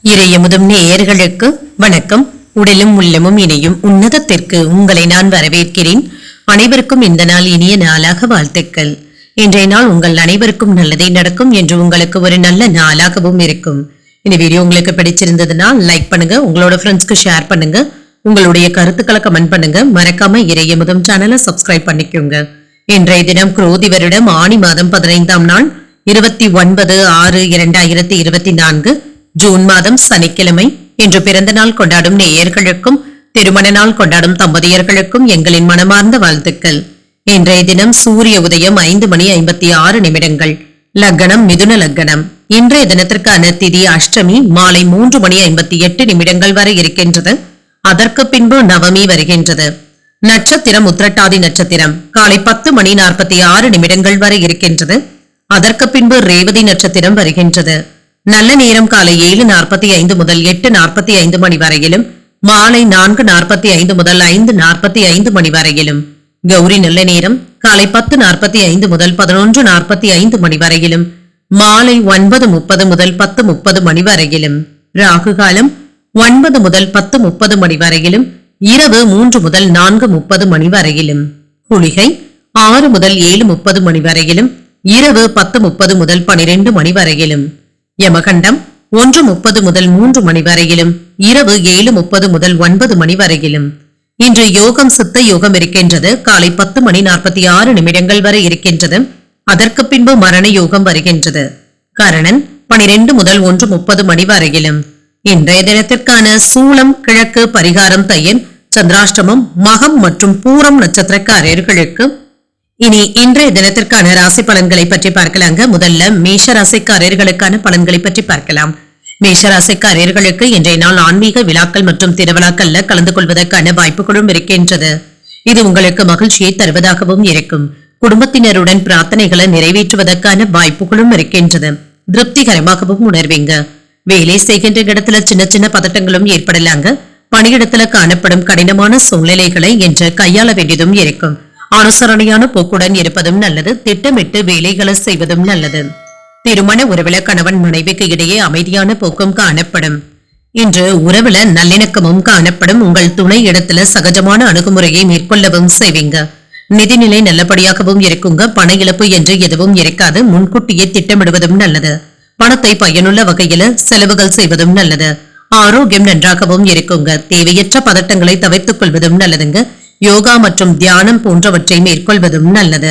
இறையமுதும் நேயர்களுக்கு வணக்கம். உடலும் உள்ளமும் இணையும் உன்னதத்திற்கு உங்களை நான் வரவேற்கிறேன். அனைவருக்கும் இந்த நாள் இனிய நாளாக வாழ்த்துக்கள். இன்றைய நாள் உங்கள் அனைவருக்கும் நல்லதே நடக்கும் என்று உங்களுக்கு ஒரு நல்ல நாளாகவும் இருக்கும். இந்த வீடியோ உங்களுக்கு பிடிச்சிருந்ததுன்னா லைக் பண்ணுங்க, உங்களோட ஃப்ரெண்ட்ஸ்க்கு ஷேர் பண்ணுங்க, உங்களுடைய கருத்துக்களை கமெண்ட் பண்ணுங்க. மறக்காம இறையமுதும் சேனலை சப்ஸ்கிரைப் பண்ணிக்கோங்க. இன்றைய தினம் குரோதி வருடம் ஆனி மாதம் 15ஆம் நாள் 29/6/2024 ஜூன் மாதம் சனிக்கிழமை. இன்று பிறந்த நாள் கொண்டாடும் நேயர்களுக்கும் திருமண நாள் கொண்டாடும் தம்பதியர்களுக்கும் எங்களின் மனமார்ந்த வாழ்த்துக்கள். இன்றைய தினம் சூரிய உதயம் 5:56. லக்னம் மிதுன லக்னம். இன்றைய தினத்திற்கான திதி அஷ்டமி மாலை 3:58 வரை இருக்கின்றது. அதற்கு பின்பு நவமி வருகின்றது. நட்சத்திரம் உத்திரட்டாதி நட்சத்திரம் காலை 10:46 வரை இருக்கின்றது. அதற்கு பின்பு ரேவதி நட்சத்திரம் வருகின்றது. நல்ல நேரம் காலை 7:45 முதல் 8:45 மணி வரையிலும், மாலை 4:45 முதல் 5:45 மணி வரையிலும். கௌரி நல்ல நேரம் காலை 10:45 முதல் 11:45 மணி வரையிலும், மாலை 9:30 முதல் 10:30 மணி வரையிலும். ராகு காலம் 9 முதல் 10:30 மணி வரையிலும், இரவு 3 முதல் 4:30 மணி வரையிலும். குளிகை 6 முதல் 7:30 மணி வரையிலும், இரவு 10:30 முதல் 12 மணி வரையிலும். யமகண்டம் 1:30 முதல் 3 மணி வரையிலும், இரவு 7:30 முதல் 9 மணி வரையிலும். இன்று யோகம் சித்த யோகம் இருக்கின்றது. காலை 10:46 வரை இருக்கின்றது. அதற்கு பின்பு மரண யோகம் வருகின்றது. கரணன் 12 முதல் 1:30 மணி வரையிலும். இன்றைய தினத்திற்கான சூலம் கிழக்கு, பரிகாரம் தையன், சந்திராஷ்டமம் மகம் மற்றும் பூரம் நட்சத்திரக்காரர்களுக்கு. இனி இன்றைய தினத்திற்கான ராசி பலன்களை பற்றி பார்க்கலாங்க. முதல்ல மேஷ ராசிக்காரர்களுக்கான பலன்களை பற்றி பார்க்கலாம். மேஷ ராசிக்காரர்களுக்கு இன்றைய நாள் ஆன்மீக விழாக்கள் மற்றும் திருவிழாக்கள்ல கலந்து கொள்வதற்கான வாய்ப்புகளும் இருக்கின்றது. இது உங்களுக்கு மகிழ்ச்சியை தருவதாகவும் இருக்கும். குடும்பத்தினருடன் பிரார்த்தனைகளை நிறைவேற்றுவதற்கான வாய்ப்புகளும் இருக்கின்றது. திருப்திகரமாகவும் உணர்வீங்க. வேலை செய்கின்ற இடத்துல சின்ன சின்ன பதட்டங்களும் ஏற்படலாங்க. பணியிடத்துல காணப்படும் கடினமான சூழ்நிலைகளை என்று கையாள வேண்டியதும் இருக்கும். அனுசரணையான போக்குடன் இருப்பதும் நல்லது. திட்டமிட்டு வேலைகளை செய்வதும் நல்லது. திருமண உறவுல கணவன் மனைவிக்கு இடையே அமைதியான போக்கும் காணப்படும். இன்று உறவுல நல்லிணக்கமும் காணப்படும். உங்கள் துணை இடத்துல சகஜமான அணுகுமுறையை மேற்கொள்ளவும் செய்வீங்க. நிதிநிலை நல்லபடியாகவும் இருக்குங்க. பண இழப்பு என்று எதுவும் இருக்காது. முன்கூட்டியே திட்டமிடுவதும் நல்லது. பணத்தை பயனுள்ள வகையில செலவுகள் செய்வதும் நல்லது. ஆரோக்கியம் நன்றாகவும் இருக்குங்க. தேவையற்ற பதட்டங்களை தவிர்த்துக் கொள்வதும் நல்லதுங்க. யோகா மற்றும் தியானம் போன்றவற்றை மேற்கொள்வதும் நல்லது.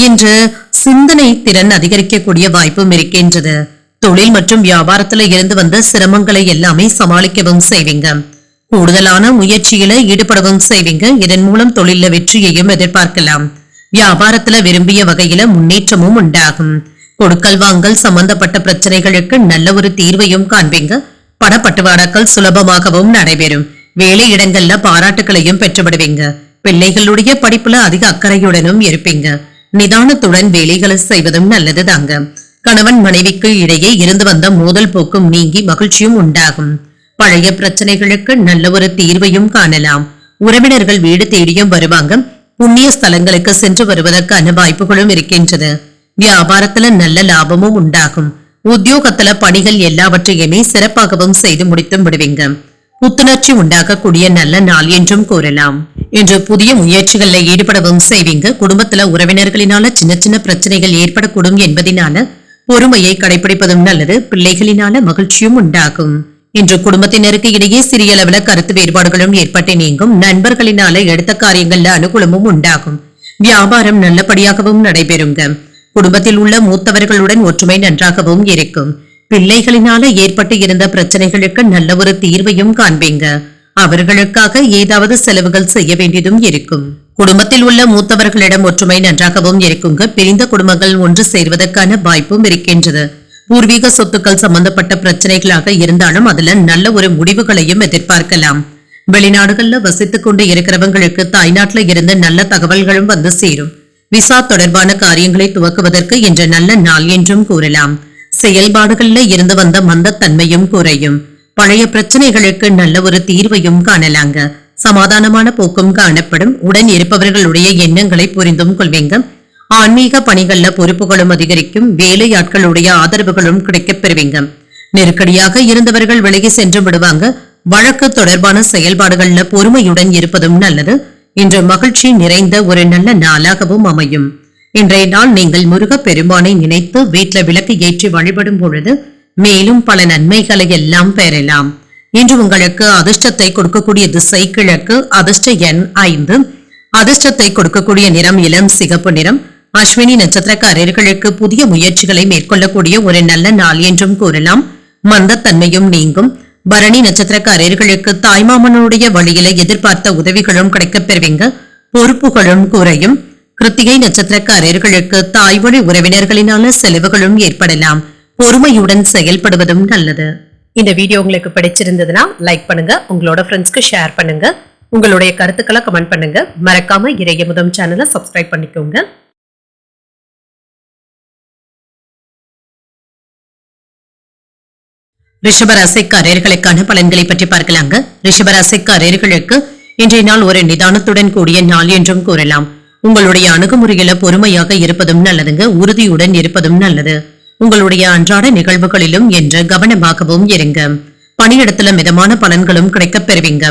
இன்று சிந்தனை திறன் அதிகரிக்கக்கூடிய வாய்ப்பும் இருக்கின்றது. தொழில் மற்றும் வியாபாரத்துல இருந்து வந்த சிரமங்களை எல்லாமே சமாளிக்கவும் செய்வீங்க. கூடுதலான முயற்சியில ஈடுபடவும் செய்வீங்க. இதன் மூலம் தொழில வெற்றியையும் எதிர்பார்க்கலாம். வியாபாரத்துல விரும்பிய வகையில முன்னேற்றமும் உண்டாகும். கொடுக்கல் வாங்கல் சம்பந்தப்பட்ட பிரச்சனைகளுக்கு நல்ல ஒரு தீர்வையும் காண்பீங்க. பணப்பட்டுவாடாக்கள் சுலபமாகவும் நடைபெறும். வேலை இடங்கள்ல பாராட்டுகளையும் பெற்றுவிடுவீங்க. பிள்ளைகளுடைய படிப்புல அதிக அக்கறையுடனும் இருப்பீங்க. நிதானத்துடன் வேலைகளை செய்வதும் நல்லது தாங்க. கணவன் மனைவிக்கு இடையே இருந்து வந்த மோதல் போக்கும் நீங்கி மகிழ்ச்சியும் உண்டாகும். பழைய பிரச்சனைகளுக்கு நல்ல ஒரு தீர்வையும் காணலாம். உறவினர்கள் வீடு தேடியும் வருவாங்க. புண்ணிய ஸ்தலங்களுக்கு சென்று வருவதற்கான வாய்ப்புகளும் இருக்கின்றது. வியாபாரத்துல நல்ல லாபமும் உண்டாகும். உத்தியோகத்துல பணிகள் எல்லாவற்றையுமே சிறப்பாகவும் செய்து முடித்தும் விடுவீங்க. புத்துணர்ச்சி உண்டாகக்கூடிய நல்ல நாள் என்றும் கூறலாம். இன்று புதிய முயற்சிகள்ல ஈடுபடவும் செய்வீங்க. குடும்பத்துல உறவினர்களினால சின்ன சின்ன பிரச்சனைகள் ஏற்படக்கூடும் என்பதனால பொறுமையை கடைபிடிப்பதும் நல்லது. பிள்ளைகளினால மகிழ்ச்சியும் உண்டாகும். இன்று குடும்பத்தினருக்கு இடையே சிறிய அளவுல கருத்து வேறுபாடுகளும் ஏற்பட்டு நீங்கும். நண்பர்களினால எடுத்த காரியங்கள்ல அனுகூலமும் உண்டாகும். வியாபாரம் நல்லபடியாகவும் நடைபெறுங்க. குடும்பத்தில் உள்ள மூத்தவர்களுடன் ஒற்றுமை நன்றாகவும் இருக்கும். பிள்ளைகளினால ஏற்பட்டு இருந்த பிரச்சனைகளுக்கு நல்ல ஒரு தீர்வையும் காண்பீங்க. அவர்களுக்காக ஏதாவது செலவுகள் செய்ய வேண்டியதும் இருக்கும். குடும்பத்தில் உள்ள மூத்தவர்களிடம் ஒற்றுமை நன்றாகவும் இருக்குங்க. பிரிந்த குடும்பங்கள் ஒன்று சேர்வதற்கான வாய்ப்பும் இருக்கின்றது. பூர்வீக சொத்துக்கள் சம்பந்தப்பட்ட பிரச்சனைகளாக இருந்தாலும் அதுல நல்ல ஒரு முடிவுகளையும் எதிர்பார்க்கலாம். வெளிநாடுகள்ல வசித்துக் கொண்டு இருக்கிறவங்களுக்கு தாய்நாட்டுல இருந்து நல்ல தகவல்களும் வந்து சேரும். விசா தொடர்பான காரியங்களை துவக்குவதற்கு இன்று நல்ல நாள் என்றும் கூறலாம். செயல்பாடுகள்ல இருந்து வந்த மந்தத்தன்மையும் குறையும். பழைய பிரச்சனைகளுக்கு நல்ல ஒரு தீர்வையும் காணலாங்க. சமாதானமான போக்கும் காணப்படும். உடன் இருப்பவர்களுடைய எண்ணங்களை புரிந்தும் கொள்வீங்க. ஆன்மீக பணிகள்ல பொறுப்புகளும் அதிகரிக்கும். வேலையாட்களுடைய ஆதரவுகளும் கிடைக்கப் பெறுவீங்க. நெருக்கடியாக இருந்தவர்கள் விலகி சென்று விடுவாங்க. வழக்கு தொடர்பான செயல்பாடுகள்ல பொறுமையுடன் இருப்பதும் நல்லது. இன்று மகிழ்ச்சி நிறைந்த ஒரு நல்ல நாளாகவும் அமையும். இன்றைய நாள் நீங்கள் முருகப் பெருமானை நினைத்து வீட்டில் விளக்கு ஏற்றி வழிபடும் பொழுது மேலும் பல நன்மைகளை எல்லாம் பெறலாம். இன்று உங்களுக்கு அதிர்ஷ்டத்தை கொடுக்கக்கூடிய திசை கிழக்கு. அதிர்ஷ்ட எண் 5. அதிர்ஷ்டத்தை கொடுக்கக்கூடிய நிறம் இளம் சிகப்பு நிறம். அஸ்வினி நட்சத்திரக்காரர்களுக்கு புதிய முயற்சிகளை மேற்கொள்ளக்கூடிய ஒரு நல்ல நாள் என்றும் கூறலாம். மந்தத்தன்மையும் நீங்கும். பரணி நட்சத்திரக்காரர்களுக்கு தாய்மாமனுடைய வழியில எதிர்பார்த்த உதவிகளும் கிடைக்கப் பெறுவீங்க. பொறுப்புகளும் குறையும். கிருத்திகை நட்சத்திரக்காரர்களுக்கு தாய் வழி உறவினர்களினால செலவுகளும் ஏற்படலாம். பொறுமையுடன் செயல்படுவதும் நல்லது. இந்த வீடியோ உங்களுக்கு பிடிச்சிருந்ததுன்னா லைக் பண்ணுங்க, உங்களோட ஃப்ரெண்ட்ஸ்க்கு ஷேர் பண்ணுங்க, உங்களுடைய கருத்துக்களை கமெண்ட் பண்ணுங்க. மறக்காம இறையமுதம் சேனலை சப்ஸ்கிரைப் பண்ணிக்கோங்க. ரிஷபராசிக்காரர்களுக்கான பலன்களை பற்றி பார்க்கலாங்க. ரிஷபராசிக்காரர்களுக்கு இன்றைய நாள் ஒரு நிதானத்துடன் கூடிய நாள் என்றும் கூறலாம். உங்களுடைய அணுகுமுறையில பொறுமையாக இருப்பதும் நல்லதுங்க. உறுதியுடன் இருப்பதும் நல்லது. உங்களுடைய அன்றாட நிகழ்வுகளிலும் என்று கவனமாகவும் இருங்க. பணியிடத்துல மிதமான பலன்களும் கிடைக்கப் பெறுவீங்க.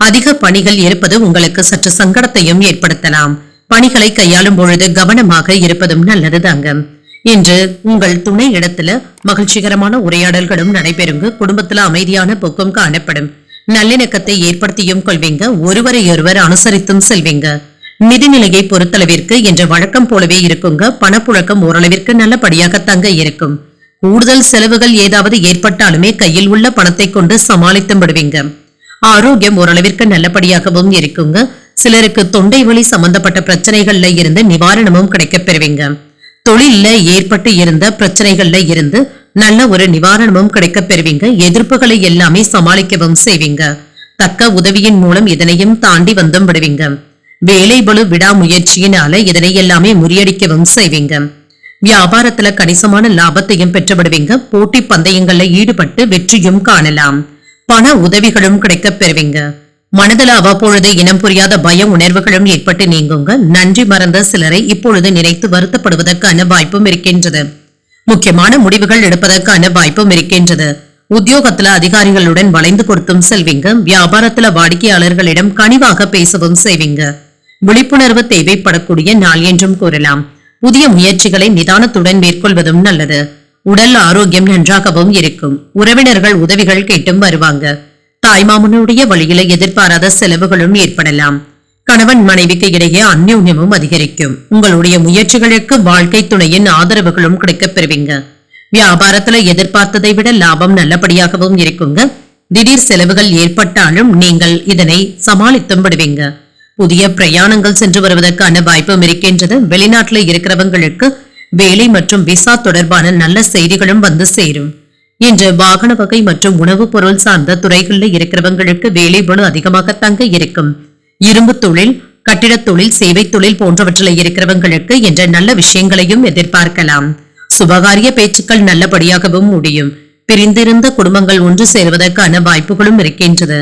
அதிக பணிகள் இருப்பது உங்களுக்கு சற்று சங்கடத்தையும் ஏற்படுத்தலாம். பணிகளை கையாளும் பொழுது கவனமாக இருப்பதும் நல்லது தாங்க. இன்று உங்கள் துணை இடத்துல மகிழ்ச்சிகரமான உரையாடல்களும் நடைபெறுங்க. குடும்பத்துல அமைதியான போக்கும் காணப்படும். நல்லிணக்கத்தை ஏற்படுத்தியும் கொள்வீங்க. ஒருவரையொருவர் அனுசரித்தும் செல்வீங்க. நிதிநிலையை பொறுத்தளவிற்கு என்ற வழக்கம் போலவே இருக்குங்க. பணப்புழக்கம் ஓரளவிற்கு நல்லபடியாக தங்க இருக்கும். கூடுதல் செலவுகள் ஏதாவது ஏற்பட்டாலுமே கையில் உள்ள பணத்தை கொண்டு சமாளித்து விடுவீங்க. ஆரோக்கியம் ஓரளவிற்கு நல்லபடியாகவும் இருக்குங்க. சிலருக்கு தொண்டை வலி சம்பந்தப்பட்ட பிரச்சனைகள்ல இருந்து நிவாரணமும் கிடைக்கப் பெறுவீங்க. தொழில்ல ஏற்பட்டு இருந்த பிரச்சனைகள்ல இருந்து நல்ல ஒரு நிவாரணமும் கிடைக்கப் பெறுவீங்க. எதிர்ப்புகளை எல்லாமே சமாளிக்கவும் செய்வீங்க. தக்க உதவியின் மூலம் இதனையும் தாண்டி வந்தும் விடுவீங்க. வேலை பளு விடாமுயற்சியினால இதனை எல்லாமே முறியடிக்கவும் செய்வீங்க. வியாபாரத்துல கணிசமான லாபத்தையும் பெற்றுவிடுவீங்க. போட்டி பந்தயங்கள்ல ஈடுபட்டு வெற்றியும் காணலாம். பண உதவிகளும் கிடைக்கப் பெறுவீங்க. மனதில் அவ்வப்பொழுது இனம் புரியாத பய உணர்வுகளும் ஏற்பட்டு நீங்குங்க. நன்றி மறந்த சிலரை இப்பொழுது நினைத்து வருத்தப்படுவதற்கான வாய்ப்பும் இருக்கின்றது. முக்கியமான முடிவுகள் எடுப்பதற்கான வாய்ப்பும் இருக்கின்றது. உத்தியோகத்துல அதிகாரிகளுடன் வளைந்து கொடுத்தும் செல்வீங்க. வியாபாரத்துல வாடிக்கையாளர்களிடம் கனிவாக பேசவும் செய்வீங்க. விழிப்புணர்வு தேவைப்படக்கூடிய நாள் என்றும் கூறலாம். புதிய முயற்சிகளை நிதானத்துடன் மேற்கொள்வதும் நல்லது. உடல் ஆரோக்கியம் நன்றாகவும் இருக்கும். உறவினர்கள் உதவிகள் கேட்டும் வருவாங்க. தாய்மாமனுடைய வழியில எதிர்பாராத செலவுகளும் ஏற்படலாம். கணவன் மனைவிக்கு இடையே அந்யோன்யமும் அதிகரிக்கும். உங்களுடைய முயற்சிகளுக்கு வாழ்க்கை துணையின் ஆதரவுகளும் கிடைக்கப் பெறுவீங்க. வியாபாரத்துல எதிர்பார்த்ததை விட லாபம் நல்லபடியாகவும் இருக்குங்க. திடீர் செலவுகள் ஏற்பட்டாலும் நீங்கள் இதனை சமாளித்தும் விடுவீங்க. புதிய பிரயாணங்கள் சென்று வருவதற்கான வாய்ப்பும் இருக்கின்றது. வெளிநாட்டுல இருக்கிறவங்களுக்கு வேலை மற்றும் விசா தொடர்பான நல்ல செய்திகளும் வந்து சேரும். இன்று வாகன வகை மற்றும் உணவுப் பொருள் சார்ந்த துறைகளில் இருக்கிறவங்களுக்கு வேலை பளு அதிகமாக தங்க இருக்கும். இரும்பு தொழில், கட்டிடத் தொழில், சேவை தொழில் போன்றவற்றில் இருக்கிறவங்களுக்கு என்ற நல்ல விஷயங்களையும் எதிர்பார்க்கலாம். சுபகாரிய பேச்சுக்கள் நல்லபடியாகவும் முடியும். பிரிந்திருந்த குடும்பங்கள் ஒன்று சேர்வதற்கான வாய்ப்புகளும் இருக்கின்றது.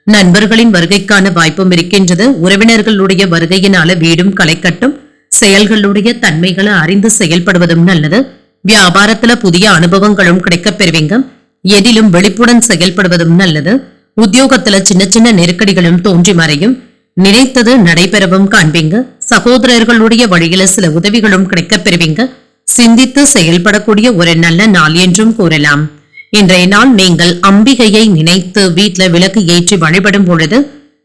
நண்பர்களின் வருகைக்கான வாய்ப்பும் இருக்கின்றது. உறவினர்களுடைய வருகையினால வீடும் களைக்கட்டும். செயல்களுடைய தன்மைகளை அறிந்து செயல்படுவதும் நல்லது. வியாபாரத்துல புதிய அனுபவங்களும் கிடைக்கப் பெறுவீங்க. எதிலும் விழிப்புடன் செயல்படுவதும் நல்லது. உத்தியோகத்துல சின்ன சின்ன நெருக்கடிகளும் தோன்றி மறையும். நினைத்தது நடைபெறவும் காண்பீங்க. சகோதரர்களுடைய வழியில சில உதவிகளும் கிடைக்கப் பெறுவீங்க. சிந்தித்து செயல்படக்கூடிய ஒரு நல்ல நாள் என்றும் கூறலாம். இன்றைய நாள் நீங்கள் அம்பிகையை நினைத்து வீட்ல விளக்கு ஏற்றி வழிபடும் பொழுது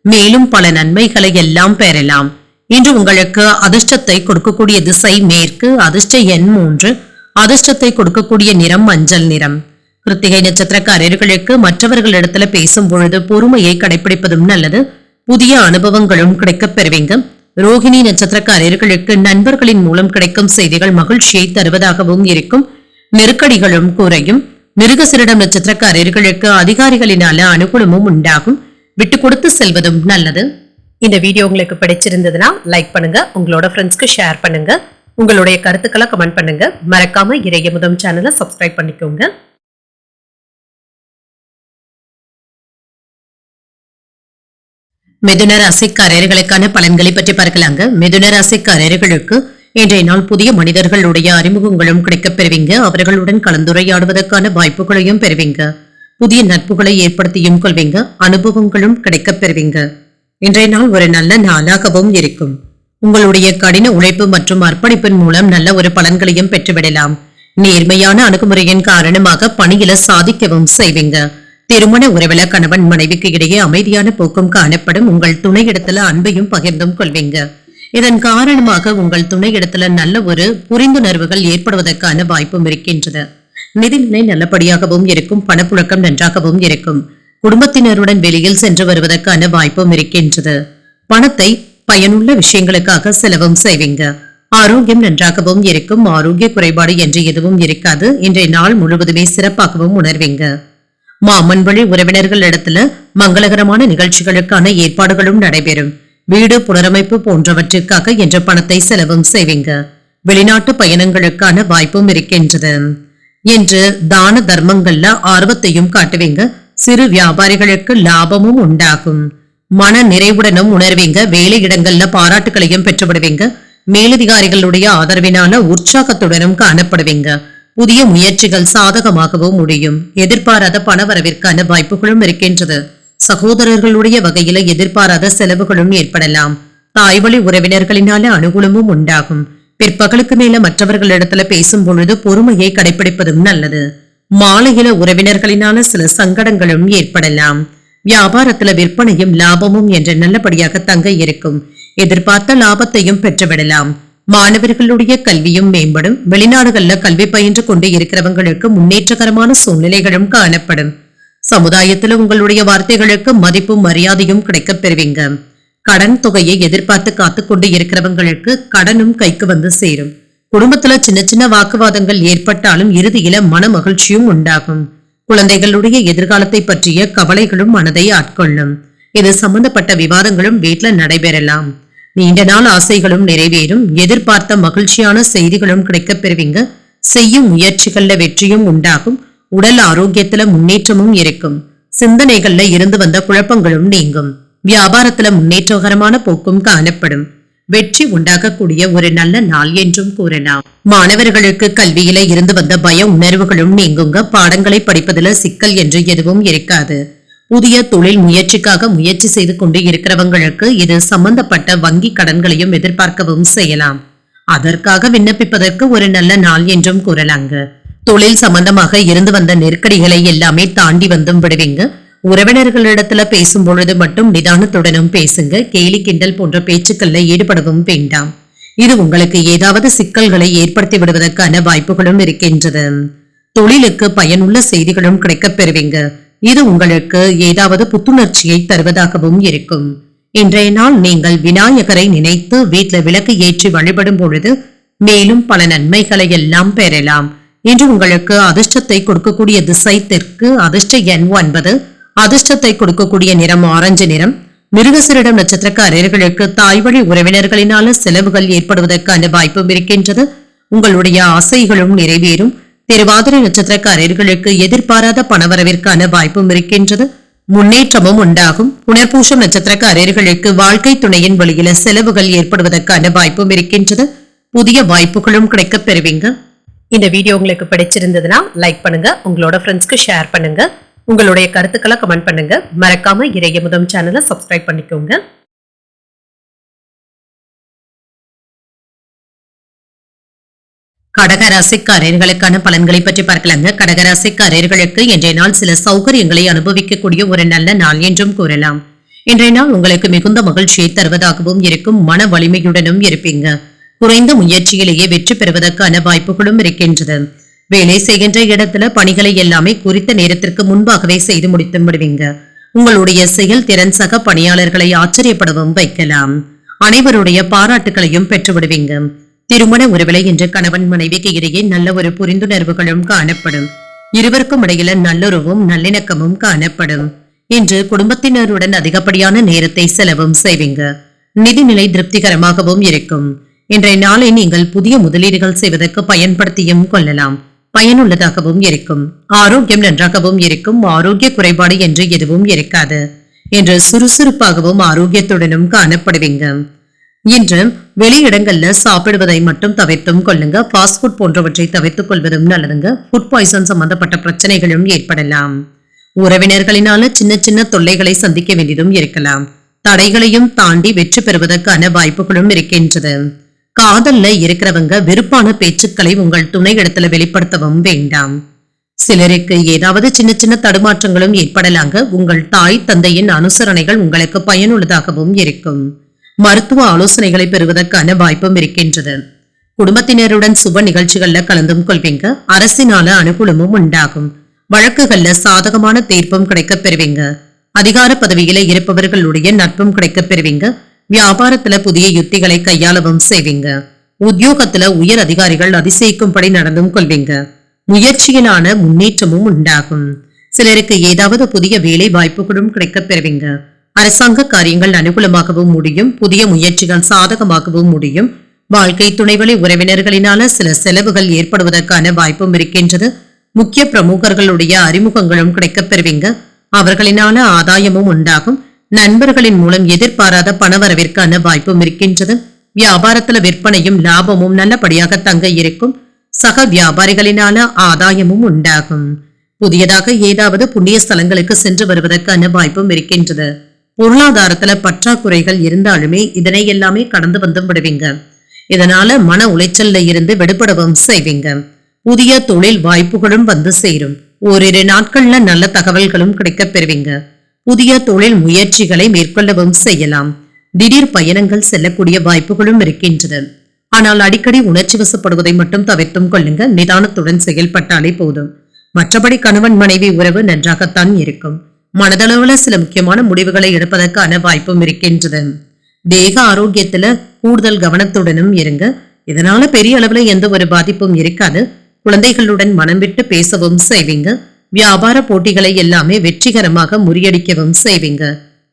மேலும் பல நன்மைகளை எல்லாம் பெறலாம். இன்று உங்களுக்கு அதிர்ஷ்டத்தை கொடுக்கக்கூடிய திசை மேற்கு. அதிர்ஷ்ட எண் 3. அதிர்ஷ்டத்தை கொடுக்கக்கூடிய நிறம் மஞ்சள் நிறம். கிருத்திகை நட்சத்திரக்காரர்களுக்கு மற்றவர்களிடத்துல பேசும் பொழுது பொறுமையை கடைபிடிப்பதும் நல்லது. புதிய அனுபவங்களும் கிடைக்கப் பெறுவீங்க. ரோகிணி நட்சத்திரக்காரர்களுக்கு நண்பர்களின் மூலம் கிடைக்கும் செய்திகள் மகிழ்ச்சியை தருவதாகவும் இருக்கும். நெருக்கடிகளும் குறையும். மிருகசிரிடம் நட்சத்திரக்காரர்களுக்கு அதிகாரிகளினால அனுகூலமும் உண்டாகும். விட்டு கொடுத்து செல்வதும் நல்லது. இந்த வீடியோ உங்களுக்கு பிடிச்சிருந்ததுன்னா லைக் பண்ணுங்க, உங்களோட ஃப்ரெண்ட்ஸ்க்கு ஷேர் பண்ணுங்க, உங்களுடைய கருத்துக்களை கமெண்ட் பண்ணுங்க. மறக்காம இறையமுதம் சேனலை சப்ஸ்கிரைப் பண்ணிக்கோங்க. மிதுன ராசிக்காரர்களுக்கான பலன்களை பற்றி பார்க்கலாங்க. மிதுன ராசிக்காரர்களுக்கு இன்றைய நாள் புதிய மனிதர்களுடைய அறிமுகங்களும் கிடைக்கப் பெறுவீங்க. அவர்களுடன் கலந்துரையாடுவதற்கான வாய்ப்புகளையும் பெறுவீங்க. புதிய நட்புகளை ஏற்படுத்தியும் கொள்வீங்க. அனுபவங்களும் கிடைக்கப் பெறுவீங்க. இன்றைய நாள் ஒரு நல்ல நாளாகவும் இருக்கும். உங்களுடைய கடின உழைப்பு மற்றும் அர்ப்பணிப்பின் மூலம் நல்ல ஒரு பலன்களையும் பெற்றுவிடலாம். நேர்மையான அணுகுமுறையின் காரணமாக பணியில சாதிக்கவும் செய்வீங்க. திருமண உறவில கணவன் மனைவிக்கு இடையே அமைதியான போக்கும் காணப்படும். உங்கள் துணையிடத்துல அன்பையும் பகிர்ந்தும் கொள்வீங்க. இதன் காரணமாக உங்கள் துணையிடத்துல நல்ல ஒரு புரிந்துணர்வுகள் ஏற்படுவதற்கான வாய்ப்பும் இருக்கின்றது. நிதிநிலை நல்லபடியாகவும் இருக்கும். பணப்புழக்கம் நன்றாகவும் இருக்கும். குடும்பத்தினருடன் வெளியில் சென்று வருவதற்கான வாய்ப்பும் இருக்கின்றது. பணத்தை பயனுள்ள விஷயங்களுக்காக செலவும் செய்வீங்க. ஆரோக்கியம் நன்றாகவும் இருக்கும். ஆரோக்கிய குறைபாடு என்று எதுவும் இருக்காது. இன்றைய நாள் முழுவதுமே சிறப்பாகவும் உணர்வீங்க. மாமன் வழி உறவினர்கள் இடத்துல மங்களகரமான நிகழ்ச்சிகளுக்கான ஏற்பாடுகளும் நடைபெறும். வீடு புனரமைப்பு போன்றவற்றிற்காக என்ற பணத்தை செலவும் செய்வீங்க. வெளிநாட்டு பயணங்களுக்கான வாய்ப்பும் இருக்கின்றது. என்று தான தர்மங்கள்ல ஆர்வத்தையும் காட்டுவீங்க. சிறு வியாபாரிகளுக்கு லாபமும் உண்டாகும். மன நிறைவுடனும் உணர்வீங்க. வேலையிடங்கள்ல பாராட்டுகளையும் பெற்றுவிடுவீங்க. மேலதிகாரிகளுடைய ஆதரவினால உற்சாகத்துடனும் காணப்படுவீங்க. புதிய முயற்சிகள் சாதகமாகவும் முடியும். எதிர்பாராத பண வரவிற்கான வாய்ப்புகளும் இருக்கின்றது. சகோதரர்களுடைய வகையில எதிர்பாராத செலவுகளும் ஏற்படலாம். தாய்வழி உறவினர்களினால அனுகூலமும் உண்டாகும். பிற்பகலுக்கு மேல மற்றவர்களிடத்துல பேசும் பொழுது பொறுமையை கடைபிடிப்பதும் நல்லது. மாலையில உறவினர்களினால சில சங்கடங்களும் ஏற்படலாம். வியாபாரத்துல விற்பனையும் லாபமும் என்று நல்லபடியாக தங்க இருக்கும். எதிர்பார்த்த லாபத்தையும் பெற்றுவிடலாம். மாணவர்களுடைய கல்வியும் மேம்படும். வெளிநாடுகள்ல கல்வி பயின்று கொண்டு இருக்கிறவங்களுக்கு முன்னேற்றகரமான சூழ்நிலைகளும் காணப்படும். சமுதாயத்துல உங்களுடைய வார்த்தைகளுக்கு மதிப்பும் மரியாதையும் கிடைக்கப் பெறுவீங்க. கடன் தொகையை எதிர்பார்த்து காத்துக் கொண்டு இருக்கிறவங்களுக்கு கடனும் கைக்கு வந்து சேரும். குடும்பத்துல சின்ன சின்ன வாக்குவாதங்கள் ஏற்பட்டாலும் இறுதியில மன மகிழ்ச்சியும் உண்டாகும். குழந்தைகளுடைய எதிர்காலத்தை பற்றிய கவலைகளும் மனதை ஆட்கொள்ளும். இது சம்பந்தப்பட்ட விவாதங்களும் வீட்டுல நடைபெறலாம். நீண்ட நாள் ஆசைகளும் நிறைவேறும். எதிர்பார்த்த மகிழ்ச்சியான செய்திகளும் கிடைக்கப் பெறுவீங்க. செய்யும் முயற்சிகள்ல வெற்றியும் உண்டாகும். உடல் ஆரோக்கியத்துல முன்னேற்றமும் இருக்கும். சிந்தனைகள்ல இருந்து வந்த குழப்பங்களும் நீங்கும். வியாபாரத்துல முன்னேற்றகரமான போக்கும் காணப்படும். வெற்றி உண்டாகக்கூடிய ஒரு நல்ல நாள் என்றும் கூறலாம். மாணவர்களுக்கு கல்வியில இருந்து வந்த பய உணர்வுகளும் நீங்குங்க. பாடங்களை படிப்பதில் சிக்கல் என்று எதுவும் இருக்காது. புதிய தொழில் முயற்சிக்காக முயற்சி செய்து கொண்டு இருக்கிறவங்களுக்கு இது சம்பந்தப்பட்ட வங்கி கடன்களையும் எதிர்பார்க்கவும் செய்யலாம். அதற்காக விண்ணப்பிப்பதற்கு ஒரு நல்ல நாள் என்றும் கூறலாங்க. தொழில் சம்பந்தமாக இருந்து வந்த நெருக்கடிகளை எல்லாமே தாண்டி வந்தும் விடுவீங்க. உறவினர்களிடத்துல பேசும் பொழுது மட்டும் நிதானத்துடனும் பேசுங்க. கேலி கிண்டல் போன்ற பேச்சுக்கள்ல ஈடுபடவும் வேண்டாம். இது உங்களுக்கு ஏதாவது சிக்கல்களை ஏற்படுத்தி விடுவதற்கான வாய்ப்புகளும் இருக்கின்றது. தொழிலுக்கு பயனுள்ள செய்திகளும் கிடைக்கப் பெறுவீங்க. இது உங்களுக்கு ஏதாவது புத்துணர்ச்சியை தருவதாகவும் இருக்கும். இன்றைய நாள் நீங்கள் விநாயகரை நினைத்து வீட்டுல விளக்கு ஏற்றி வழிபடும் பொழுது மேலும் பல நன்மைகளை எல்லாம் பெறலாம். இன்று உங்களுக்கு அதிர்ஷ்டத்தை கொடுக்கக்கூடிய திசை தெற்கு. அதிர்ஷ்ட எண் 9. அதிர்ஷ்டத்தை கொடுக்கக்கூடிய நிறம் ஆரஞ்சு நிறம். மிருகசீரிடம் நட்சத்திரக்காரர்களுக்கு தாய்வழி உறவினர்களினால செலவுகள் ஏற்படுவதற்கான வாய்ப்பும் இருக்கின்றது. உங்களுடைய ஆசைகளும் நிறைவேறும். திருவாதிரை நட்சத்திரக்காரர்களுக்கு எதிர்பாராத பணவரவிற்கான வாய்ப்பும் இருக்கின்றது. முன்னேற்றமும் உண்டாகும். புனர்பூசம் நட்சத்திரக்காரர்களுக்கு வாழ்க்கை துணையின் வழியில செலவுகள் ஏற்படுவதற்கான வாய்ப்பும் இருக்கின்றது. புதிய வாய்ப்புகளும் கிடைக்கப் பெறுவீங்க. இந்த வீடியோ உங்களுக்கு பிடிச்சிருந்ததுன்னா லைக் பண்ணுங்க. உங்களோட ஃப்ரெண்ட்ஸ்க்கு ஷேர் பண்ணுங்க. உங்களுடைய கருத்துக்களை கமெண்ட் பண்ணுங்க. மறக்காம இறையமுதம் சேனலை சப்ஸ்கிரைப் பண்ணிக்கோங்க. கடகராசிக்காரர்களுக்கான பலன்களை பற்றி பார்க்கலாங்க. கடகராசிக்காரர்களுக்கு இன்றைய நாள் சில சௌகரியங்களை அனுபவிக்கக்கூடிய ஒரு நல்ல நாள் என்றும் கூறலாம். இன்றைய நாள் உங்களுக்கு மிகுந்த மகிழ்ச்சியை தருவதாகவும் இருக்கும். மன வலிமையுடனும் இருப்பீங்க. குறைந்த முயற்சியிலேயே வெற்றி பெறுவதற்கான வாய்ப்புகளும் இருக்கின்றது. வேலை செய்கின்ற இடத்துல பணிகளை எல்லாமே குறித்த நேரத்திற்கு முன்பாகவே செய்து முடித்து விடுவீங்க. உங்களுடைய செயல்திறன் சக பணியாளர்களை ஆச்சரியப்படவும் வைக்கலாம். அனைவருடைய பாராட்டுகளையும் பெற்று விடுவீங்க. திருமண உறவிலை இன்று கணவன் மனைவிக்கு இடையே நல்ல ஒரு புரிந்துணர்வுகளும் காணப்படும். இருவருக்கும் இடையில நல்லுறவும் நல்லிணக்கமும் காணப்படும். இன்று குடும்பத்தினருடன் அதிகப்படியான நேரத்தை செலவும் செய்வீங்க. நிதிநிலை திருப்திகரமாகவும் இருக்கும். இன்றைய நாளை நீங்கள் புதிய முதலீடுகள் செய்வதற்கு பயன்படுத்தியும் கொள்ளலாம். பயனுள்ளதாகவும் இருக்கும். ஆரோக்கியம் நன்றாகவும் இருக்கும். ஆரோக்கிய குறைபாடு என்று எதுவும் இருக்காது. என்று சுறுசுறுப்பாகவும் ஆரோக்கியத்துடனும் காணப்படுவீங்க. இன்று வெளியிடங்கள்ல சாப்பிடுவதை மட்டும் தவிர்த்தும் கொள்ளுங்க. ஃபாஸ்ட் ஃபுட் போன்றவற்றை தவிர்த்துக் கொள்வதும் நல்லதுங்க. ஃபுட் பாய்சன் சம்பந்தப்பட்ட பிரச்சனைகளும் ஏற்படலாம். உறவினர்களினால சின்ன சின்ன தொல்லைகளை சந்திக்க வேண்டியதும் இருக்கலாம். தடைகளையும் தாண்டி வெற்றி பெறுவதற்கான வாய்ப்புகளும் இருக்கின்றது. காதல்ல இருக்கிறவங்க வெறுப்பான பேச்சுக்களை உங்கள் துணை இடத்துல வெளிப்படுத்தவும் வேண்டாம். சிலருக்கு ஏதாவது சின்ன சின்ன தடுமாற்றங்களும் ஏற்படலாங்க. உங்கள் தாய் தந்தையின் அனுசரணைகள் உங்களுக்கு பயனுள்ளதாகவும் இருக்கும். மருத்துவ ஆலோசனைகளை பெறுவதற்கான வாய்ப்பும் இருக்கின்றது. குடும்பத்தினருடன் சுப நிகழ்ச்சிகள்ல கலந்தும் கொள்வீங்க. அரசினால அனுகூலமும் உண்டாகும். வழக்குகள்ல சாதகமான தீர்ப்பும் கிடைக்கப் பெறுவீங்க. அதிகார பதவியில இருப்பவர்களுடைய நட்பும் கிடைக்கப் பெறுவீங்க. வியாபாரத்துல புதிய யுத்திகளை கையாளவும் செய்வீங்க. உத்தியோகத்துல உயர் அதிகாரிகள் அதிசயிக்கும்படி நடந்தும் கொள்வீங்க. முயற்சியிலான முன்னேற்றமும் உண்டாகும். சிலருக்கு ஏதாவது புதிய வேலை வாய்ப்புகளும் கிடைக்கப் பெறுவீங்க. அரசாங்க காரியங்கள் அனுகூலமாகவும் முடியும். புதிய முயற்சிகள் சாதகமாகவும் முடியும். வாழ்க்கை துணைவழி உறவினர்களினால சில செலவுகள் ஏற்படுவதற்கான வாய்ப்பும் இருக்கின்றது. முக்கிய பிரமுகர்களுடைய அறிமுகங்களும் கிடைக்கப் பெறுவீங்க. அவர்களினால ஆதாயமும் உண்டாகும். நண்பர்களின் மூலம் எதிர்பாராத பணவரவிற்கான வாய்ப்பும் இருக்கின்றது. வியாபாரத்துல விற்பனையும் லாபமும் நல்லபடியாக தங்க இருக்கும். சக வியாபாரிகளினால ஆதாயமும் உண்டாகும். புதியதாக ஏதாவது புண்ணிய ஸ்தலங்களுக்கு சென்று வருவதற்கான வாய்ப்பும் இருக்கின்றது. பொருளாதாரத்துல பற்றாக்குறைகள் இருந்தாலுமே இதனை எல்லாமே கடந்து வந்தும் விடுவீங்க. இதனால மன உளைச்சல்ல இருந்து விடுபடவும் செய்வீங்க. புதிய தொழில் வாய்ப்புகளும் வந்து சேரும். ஓரிரு நாட்கள்ல நல்ல தகவல்களும் கிடைக்கப் பெறுவீங்க. புதிய தொழில் முயற்சிகளை மேற்கொள்ளவும் செய்யலாம். திடீர் பயணங்கள் செல்லக்கூடிய வாய்ப்புகளும் இருக்கின்றது. ஆனால் அடிக்கடி உணர்ச்சி வசப்படுவதை மட்டும் தவிர்த்தும் கொள்ளுங்க. நிதானத்துடன் செயல்பட்டாலே போதும். மற்றபடி கணவன் மனைவி உறவு நன்றாகத்தான் இருக்கும். மனதளவுல சில முக்கியமான முடிவுகளை எடுப்பதற்கான வாய்ப்பும் இருக்கின்றது. தேக ஆரோக்கியத்துல கூடுதல் கவனத்துடனும் இருங்க. இதனால பெரிய அளவுல எந்த ஒரு பாதிப்பும் இருக்காது. குழந்தைகளுடன் மனம் விட்டு பேசவும் செய்வீங்க. வியாபார போட்டிகளை எல்லாமே வெற்றிகரமாக முறியடிக்கவும் செய்வீங்க.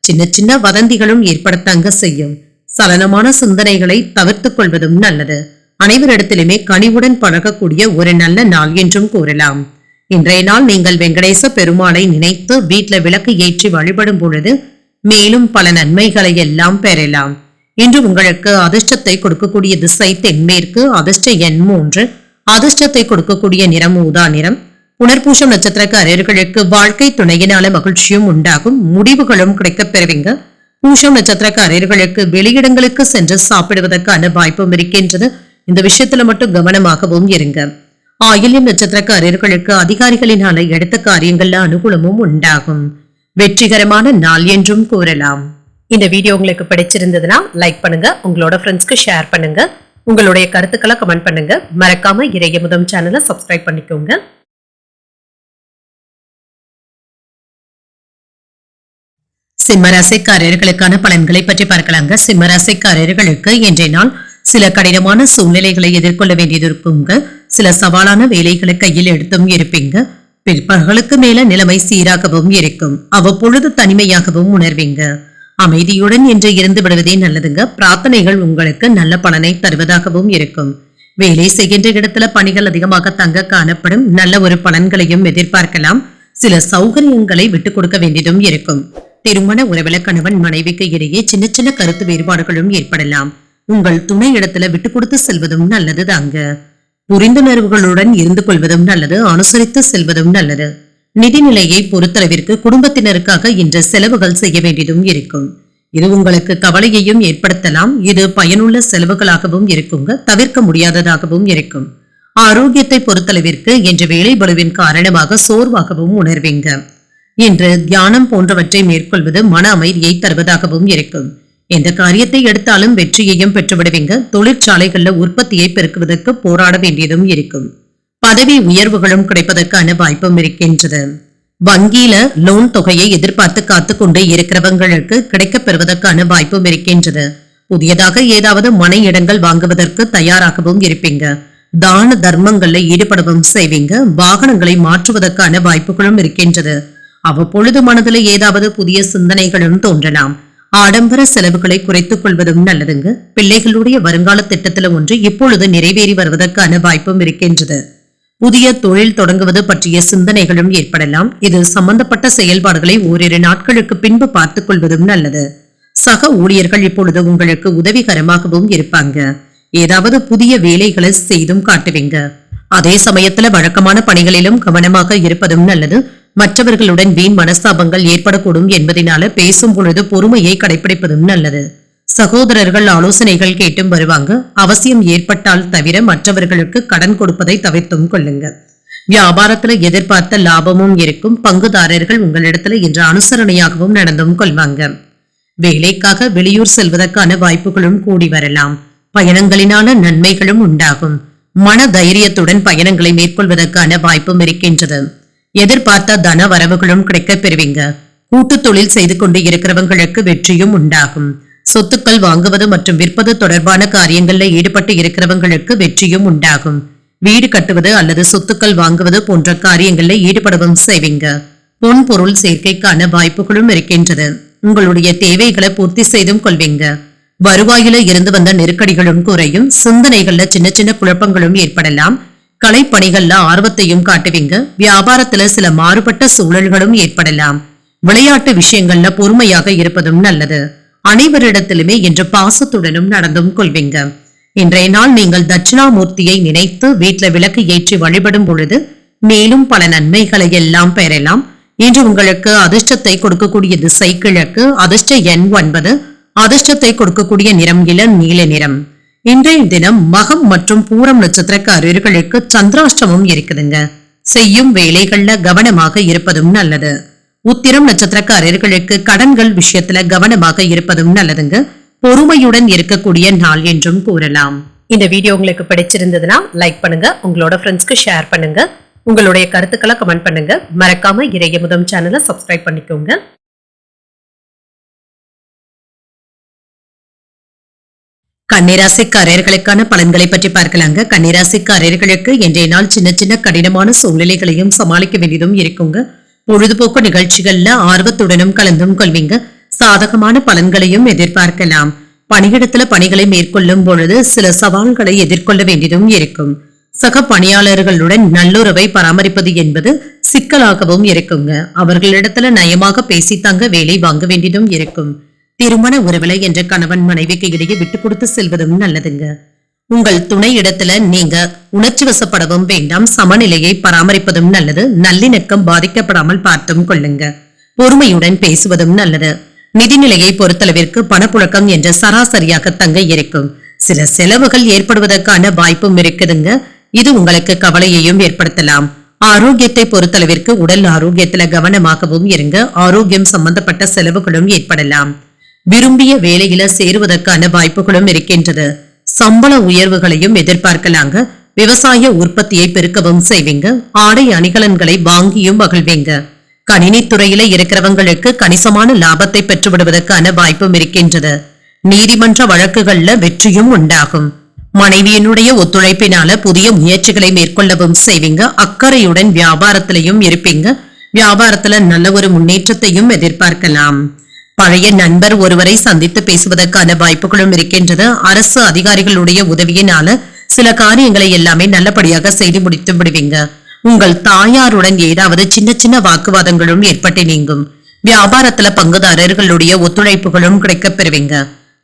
சின்ன சின்ன வதந்திகளும் ஏற்படத்தாங்க செய்யும். சலனமான சிந்தனைகளை தவிர்த்துக் கொள்வதும் நல்லது. அனைவரிடத்திலுமே கனிவுடன் பழகக்கூடிய ஒரு நல்ல நாள் என்றும் கூறலாம். இன்றைய நாள் நீங்கள் வெங்கடேச பெருமாளை நினைத்து வீட்டுல விளக்கு ஏற்றி வழிபடும் பொழுது மேலும் பல நன்மைகளை எல்லாம் பெறலாம். இன்று உங்களுக்கு அதிர்ஷ்டத்தை கொடுக்கக்கூடிய திசை தென்மேற்கு. அதிர்ஷ்ட எண் 3. அதிர்ஷ்டத்தை கொடுக்கக்கூடிய நிறம் ஊதா நிறம். புனர்பூசம் நட்சத்திரக்காரர்களுக்கு வாழ்க்கை துணையினால மகிழ்ச்சியும் உண்டாகும். முடிவுகளும் கிடைக்கப் பெறுவீங்க. பூசம் நட்சத்திரக்காரர்களுக்கு வெளியிடங்களுக்கு சென்று சாப்பிடுவதற்கான வாய்ப்பும் இருக்கின்றது. இந்த விஷயத்துல மட்டும் கவனமாகவும் இருங்க. ஆயில்யம் நட்சத்திரக்காரர்களுக்கு அதிகாரிகளினால எடுத்த காரியங்கள்ல அனுகூலமும் உண்டாகும். வெற்றிகரமான நாள் என்றும் கூறலாம். இந்த வீடியோ உங்களுக்கு பிடிச்சிருந்ததுன்னா லைக் பண்ணுங்க. உங்களோட ஃப்ரெண்ட்ஸ்க்கு ஷேர் பண்ணுங்க. உங்களுடைய கருத்துக்களை கமெண்ட் பண்ணுங்க. மறக்காம இறையமுதம் சேனலை சப்ஸ்கிரைப் பண்ணிக்கோங்க. சிம்மராசிக்காரர்களுக்கான பலன்களை பற்றி பார்க்கலாங்க. சிம்மராசிக்காரர்களுக்கு இன்றைய நாள் சில கடினமான சூழ்நிலைகளை எதிர்கொள்ள வேண்டியது இருக்குங்க. சில சவாலான வேலைகளை கையில் எடுத்தும் இருப்பீங்க. பிற்பகலுக்கு மேல நிலைமை சீராகவும் இருக்கும். அவ்வப்பொழுது தனிமையாகவும் உணர்வீங்க. அமைதியுடன் என்று இருந்து விடுவதே நல்லதுங்க. பிரார்த்தனைகள் உங்களுக்கு நல்ல பலனை தருவதாகவும் இருக்கும். வேலை செய்கின்ற இடத்துல பணிகள் அதிகமாக தங்க காணப்படும். நல்ல ஒரு பலன்களையும் எதிர்பார்க்கலாம். சில சௌகரியங்களை விட்டுக் கொடுக்க வேண்டியதும் இருக்கும். திருமண உறவுல கணவன் மனைவிக்கு இடையே சின்ன சின்ன கருத்து வேறுபாடுகளும் ஏற்படலாம். உங்கள் துணை இடத்துல விட்டு கொடுத்து செல்வதும் நல்லது தாங்க. புரிந்துணர்வுகளுடன் இருந்து கொள்வதும் நல்லது. அனுசரித்து செல்வதும் நல்லது. நிதிநிலையை பொறுத்தளவிற்கு குடும்பத்தினருக்காக இன்று செலவுகள் செய்ய வேண்டியதும் இருக்கும். இது உங்களுக்கு கவலையையும் ஏற்படுத்தலாம். இது பயனுள்ள செலவுகளாகவும் இருக்குங்க. தவிர்க்க முடியாததாகவும் இருக்கும். ஆரோக்கியத்தை பொறுத்தளவிற்கு இன்று வேலை பளுவின் காரணமாக சோர்வாகவும் உணர்வீங்க. இன்று தியானம் போன்றவற்றை மேற்கொள்வது மன அமைதியை தருவதாகவும் இருக்கும். எந்த காரியத்தை எடுத்தாலும் வெற்றியையும் பெற்றுவிடுவீங்க. தொழிற்சாலைகள்ல உற்பத்தியை பெருக்குவதற்கு போராட வேண்டியதும் இருக்கும். பதவி உயர்வுகளும் கிடைப்பதற்கான வாய்ப்பும் இருக்கின்றது. வங்கியில லோன் தொகையை எதிர்பார்த்து காத்துக்கொண்டு இருக்கிறவங்களுக்கு கிடைக்கப் பெறுவதற்கான வாய்ப்பும் இருக்கின்றது. புதியதாக ஏதாவது மனை இடங்கள் வாங்குவதற்கு தயாராகவும் இருப்பீங்க. தான தர்மங்கள்ல ஈடுபடவும் செய்வீங்க. வாகனங்களை மாற்றுவதற்கான வாய்ப்புகளும் இருக்கின்றது. அவ்வப்பொழுது மனதில் ஏதாவது புதிய சிந்தனைகளும் தோன்றலாம். ஆடம்பர செலவுகளை குறைத்துக் கொள்வதும் நல்லதுங்க. பிள்ளைகளுடைய வருங்கால திட்டத்துல ஒன்று இப்பொழுது நிறைவேறி வருவதற்கான வாய்ப்பும் இருக்கின்றது. புதிய தொழில் தொடங்குவது பற்றிய சிந்தனைகளும் ஏற்படலாம். இது சம்பந்தப்பட்ட செயல்பாடுகளை ஓரிரு நாட்களுக்கு பின்பு பார்த்துக் கொள்வதும் நல்லது. சக ஊழியர்கள் இப்பொழுது உங்களுக்கு உதவிகரமாகவும் இருப்பாங்க. ஏதாவது புதிய வேலைகளை செய்தும் காட்டுவீங்க. அதே சமயத்துல வழக்கமான பணிகளிலும் கவனமாக இருப்பதும் நல்லது. மற்றவர்களுடன் வீண் மனஸ்தாபங்கள் ஏற்படக்கூடும் என்பதனால பேசும் பொழுது பொறுமையை கடைபிடிப்பதும் நல்லது. சகோதரர்கள் ஆலோசனைகள் கேட்டும் வருவாங்க. அவசியம் ஏற்பட்டால் தவிர மற்றவர்களுக்கு கடன் கொடுப்பதை தவிர்த்தும் கொள்ளுங்க. வியாபாரத்துல எதிர்பார்த்த லாபமும் இருக்கும். பங்குதாரர்கள் உங்களிடத்துல இன்று அனுசரணையாகவும் நடந்தும் கொள்வாங்க. வேலைக்காக வெளியூர் செல்வதற்கான வாய்ப்புகளும் கூடி வரலாம். பயணங்களினால நன்மைகளும் உண்டாகும். மன தைரியத்துடன் பயணங்களை மேற்கொள்வதற்கான வாய்ப்பும் இருக்கின்றது. எதிர்பார்த்த தன வரவுகளும் கிடைக்கப் பெறுவீங்க. கூட்டு தொழில் செய்து கொண்டு இருக்கிறவங்களுக்கு வெற்றியும் உண்டாகும். சொத்துக்கள் வாங்குவது மற்றும் விற்பது தொடர்பான காரியங்கள்ல ஈடுபட்டு இருக்கிறவங்களுக்கு வெற்றியும் உண்டாகும். வீடு கட்டுவது அல்லது சொத்துக்கள் வாங்குவது போன்ற காரியங்கள்ல ஈடுபடவும் செய்வீங்க. பொன் பொருள் சேர்க்கைக்கான வாய்ப்புகளும் இருக்கின்றது. உங்களுடைய தேவைகளை பூர்த்தி செய்தும் கொள்வீங்க. வருவாயில இருந்து வந்த நெருக்கடிகளும் குறையும். சிந்தனைகள்ல சின்ன சின்ன குழப்பங்களும் ஏற்படலாம். கலைப்பணிகள்ல ஆர்வத்தையும் காட்டுவீங்க. வியாபாரத்துல சில மாறுபட்ட சூழல்களும் ஏற்படலாம். விளையாட்டு விஷயங்கள்ல பொறுமையாக இருப்பதும் நல்லது. அனைவரிடத்திலுமே இன்று பாசத்துடனும் நடந்தும் கொள்வீங்க. இன்றைய நாள் நீங்கள் தட்சிணாமூர்த்தியை நினைத்து வீட்டுல விளக்கு ஏற்றி வழிபடும் பொழுது மேலும் பல நன்மைகளை எல்லாம் பெறலாம். இன்று உங்களுக்கு அதிர்ஷ்டத்தை கொடுக்கக்கூடிய திசை கிழக்கு. அதிர்ஷ்ட எண் 9. அதிர்ஷ்டத்தை கொடுக்கக்கூடிய நிறம் இளம் நீல நிறம். இன்றைய தினம் மகம் மற்றும் பூரம் நட்சத்திரக்காரர்களுக்கு சந்திராஷ்டமம் இருக்குதுங்க. செய்யும் வேலைகள்ல கவனமாக இருப்பதும் நல்லது. உத்திரம் நட்சத்திரக்காரர்களுக்கு கடன்கள் விஷயத்துல கவனமாக இருப்பதும் நல்லதுங்க. பொறுமையுடன் இருக்கக்கூடிய நாள் என்றும் கூறலாம். இந்த வீடியோ உங்களுக்கு பிடிச்சிருந்ததுன்னா லைக் பண்ணுங்க. உங்களோட ஃப்ரெண்ட்ஸ்க்கு ஷேர் பண்ணுங்க. உங்களுடைய கருத்துக்களை கமெண்ட் பண்ணுங்க. மறக்காம இறையமுதம் சேனலை சப்ஸ்கிரைப் பண்ணிக்கோங்க. கன்னிராசிக்காரர்களுக்கான பலன்களை பற்றி பார்க்கலாங்க. கன்னிராசிக்காரர்களுக்கு இன்றைய நாள் சின்ன சின்ன கடினமான சூழ்நிலைகளையும் சமாளிக்க வேண்டியதும் இருக்குங்க. பொழுதுபோக்கு நிகழ்ச்சிகள்ல ஆர்வத்துடனும் கலந்தும் கொள்வீங்க. சாதகமான பலன்களையும் எதிர்பார்க்கலாம். பணியிடத்துல பணிகளை மேற்கொள்ளும் பொழுது சில சவால்களை எதிர்கொள்ள வேண்டியதும் இருக்கும். சக பணியாளர்களுடன் நல்லுறவை பராமரிப்பது என்பது சிக்கலாகவும் இருக்குங்க. அவர்களிடத்துல நயமாக பேசித்தாங்க வேலை வாங்க வேண்டியதும் இருக்கும். திருமண உறவுல என்ற கணவன் மனைவிக்கு இடையே விட்டு கொடுத்து செல்வதும் நல்லதுங்க. உங்கள் துணை இடத்துல நீங்க உணர்ச்சி வசப்படவும் வேண்டாம். சமநிலையை பராமரிப்பதும் நல்லது. நல்லிணக்கம் பாதிக்கப்படாமல் பார்த்தும் கொள்ளுங்க. பொறுமையுடன் பேசுவதும் நல்லது. நிதிநிலையை பொறுத்தளவிற்கு பணப்புழக்கம் என்ற சராசரியாக தங்க இருக்கும். சில செலவுகள் ஏற்படுவதற்கான வாய்ப்பும் இருக்குதுங்க. இது உங்களுக்கு கவலையையும் ஏற்படுத்தலாம். ஆரோக்கியத்தை பொறுத்தளவிற்கு உடல் ஆரோக்கியத்துல கவனமாகவும் இருங்க. ஆரோக்கியம் சம்பந்தப்பட்ட செலவுகளும் ஏற்படலாம். விரும்பிய வேலையில சேருவதற்கான வாய்ப்புகளும் இருக்கின்றது. சம்பள உயர்வுகளையும் எதிர்பார்க்கலாங்க. விவசாய உற்பத்தியை பெருக்கவும் செய்வீங்க. ஆடை அணிகலன்களை வாங்கியும் மகிழ்வீங்க. கணினி துறையில இருக்கிறவங்களுக்கு கணிசமான லாபத்தை பெற்றுவிடுவதற்கான வாய்ப்பும் இருக்கின்றது. நீதிமன்ற வழக்குகள்ல வெற்றியும் உண்டாகும். மனைவியினுடைய ஒத்துழைப்பினால புதிய முயற்சிகளை மேற்கொள்ளவும் செய்வீங்க. அக்கறையுடன் வியாபாரத்திலையும் இருப்பீங்க. வியாபாரத்துல நல்ல ஒரு முன்னேற்றத்தையும் எதிர்பார்க்கலாம். பழைய நண்பர் ஒருவரை சந்தித்து பேசுவதற்கான வாய்ப்புகளும் இருக்கின்றது. அரசு அதிகாரிகளுடைய உதவியினால சில காரியங்களை எல்லாமே நல்லபடியாக செய்து முடித்து விடுவீங்க. உங்கள் தாயாருடன் ஏதாவது சின்ன சின்ன வாக்குவாதங்களும் ஏற்பட்டு நீங்கும். வியாபாரத்துல பங்குதாரர்களுடைய ஒத்துழைப்புகளும் கிடைக்கப் பெறுவீங்க.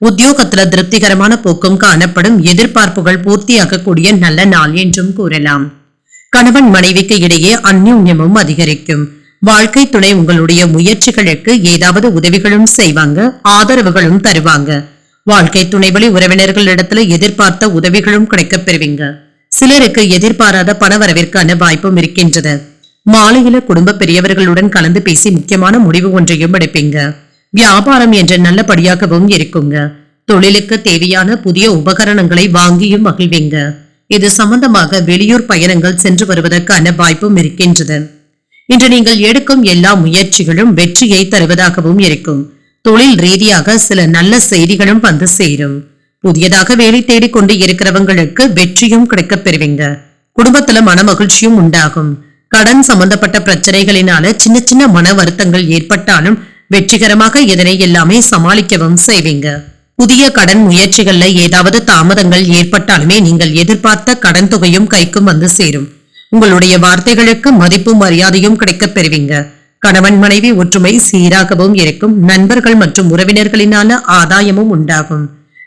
உத்தியோகத்துல திருப்திகரமான போக்கும் காணப்படும். எதிர்பார்ப்புகள் பூர்த்தியாகக்கூடிய நல்ல நாள் என்றும் கூறலாம். கணவன் மனைவிக்கு இடையே அந்யோன்யமும் அதிகரிக்கும். வாழ்க்கை துணை உங்களுடைய முயற்சிகளுக்கு ஏதாவது உதவிகளும் செய்வாங்க. ஆதரவுகளும் தருவாங்க. வாழ்க்கை துணை வழி உறவினர்களிடத்துல எதிர்பார்த்த உதவிகளும் கிடைக்கப் பெறுவீங்க. சிலருக்கு எதிர்பாராத பணவரவிற்கான வாய்ப்பும் இருக்கின்றது. மாலையில குடும்ப பெரியவர்களுடன் கலந்து பேசி முக்கியமான முடிவு ஒன்றையும் எடுப்பீங்க. வியாபாரம் என்று நல்லபடியாகவும் இருக்குங்க. தொழிலுக்கு தேவையான புதிய உபகரணங்களை வாங்கியும் மகிழ்வீங்க. இது சம்பந்தமாக வெளியூர் பயணங்கள் சென்று வருவதற்கான வாய்ப்பும் இருக்கின்றது. இன்று நீங்கள் எடுக்கும் எல்லா முயற்சிகளும் வெற்றியை தருவதாகவும் இருக்கும். தொழில் ரீதியாக சில நல்ல செய்திகளும் வந்து சேரும். புதியதாக வேலை தேடிக் கொண்டு இருக்கிறவங்களுக்கு வெற்றியும் கிடைக்கப் பெறுவீங்க. குடும்பத்துல மன மகிழ்ச்சியும் உண்டாகும். கடன் சம்பந்தப்பட்ட பிரச்சனைகளினால சின்ன சின்ன மன வருத்தங்கள் ஏற்பட்டாலும் வெற்றிகரமாக இதனை எல்லாமே சமாளிக்கவும் செய்வீங்க. புதிய கடன் முயற்சிகள்ல ஏதாவது தாமதங்கள் ஏற்பட்டாலுமே நீங்கள் எதிர்பார்த்த கடன் தொகையும் கைக்கும் வந்து சேரும். உங்களுடைய வார்த்தைகளுக்கு மதிப்பும் மரியாதையும் கிடைக்கப் பெறுவீங்க. கணவன் மனைவி ஒற்றுமை சீராகவும் இருக்கும். நண்பர்கள் மற்றும் உறவினர்களினால ஆதாயமும் உண்டாகும்.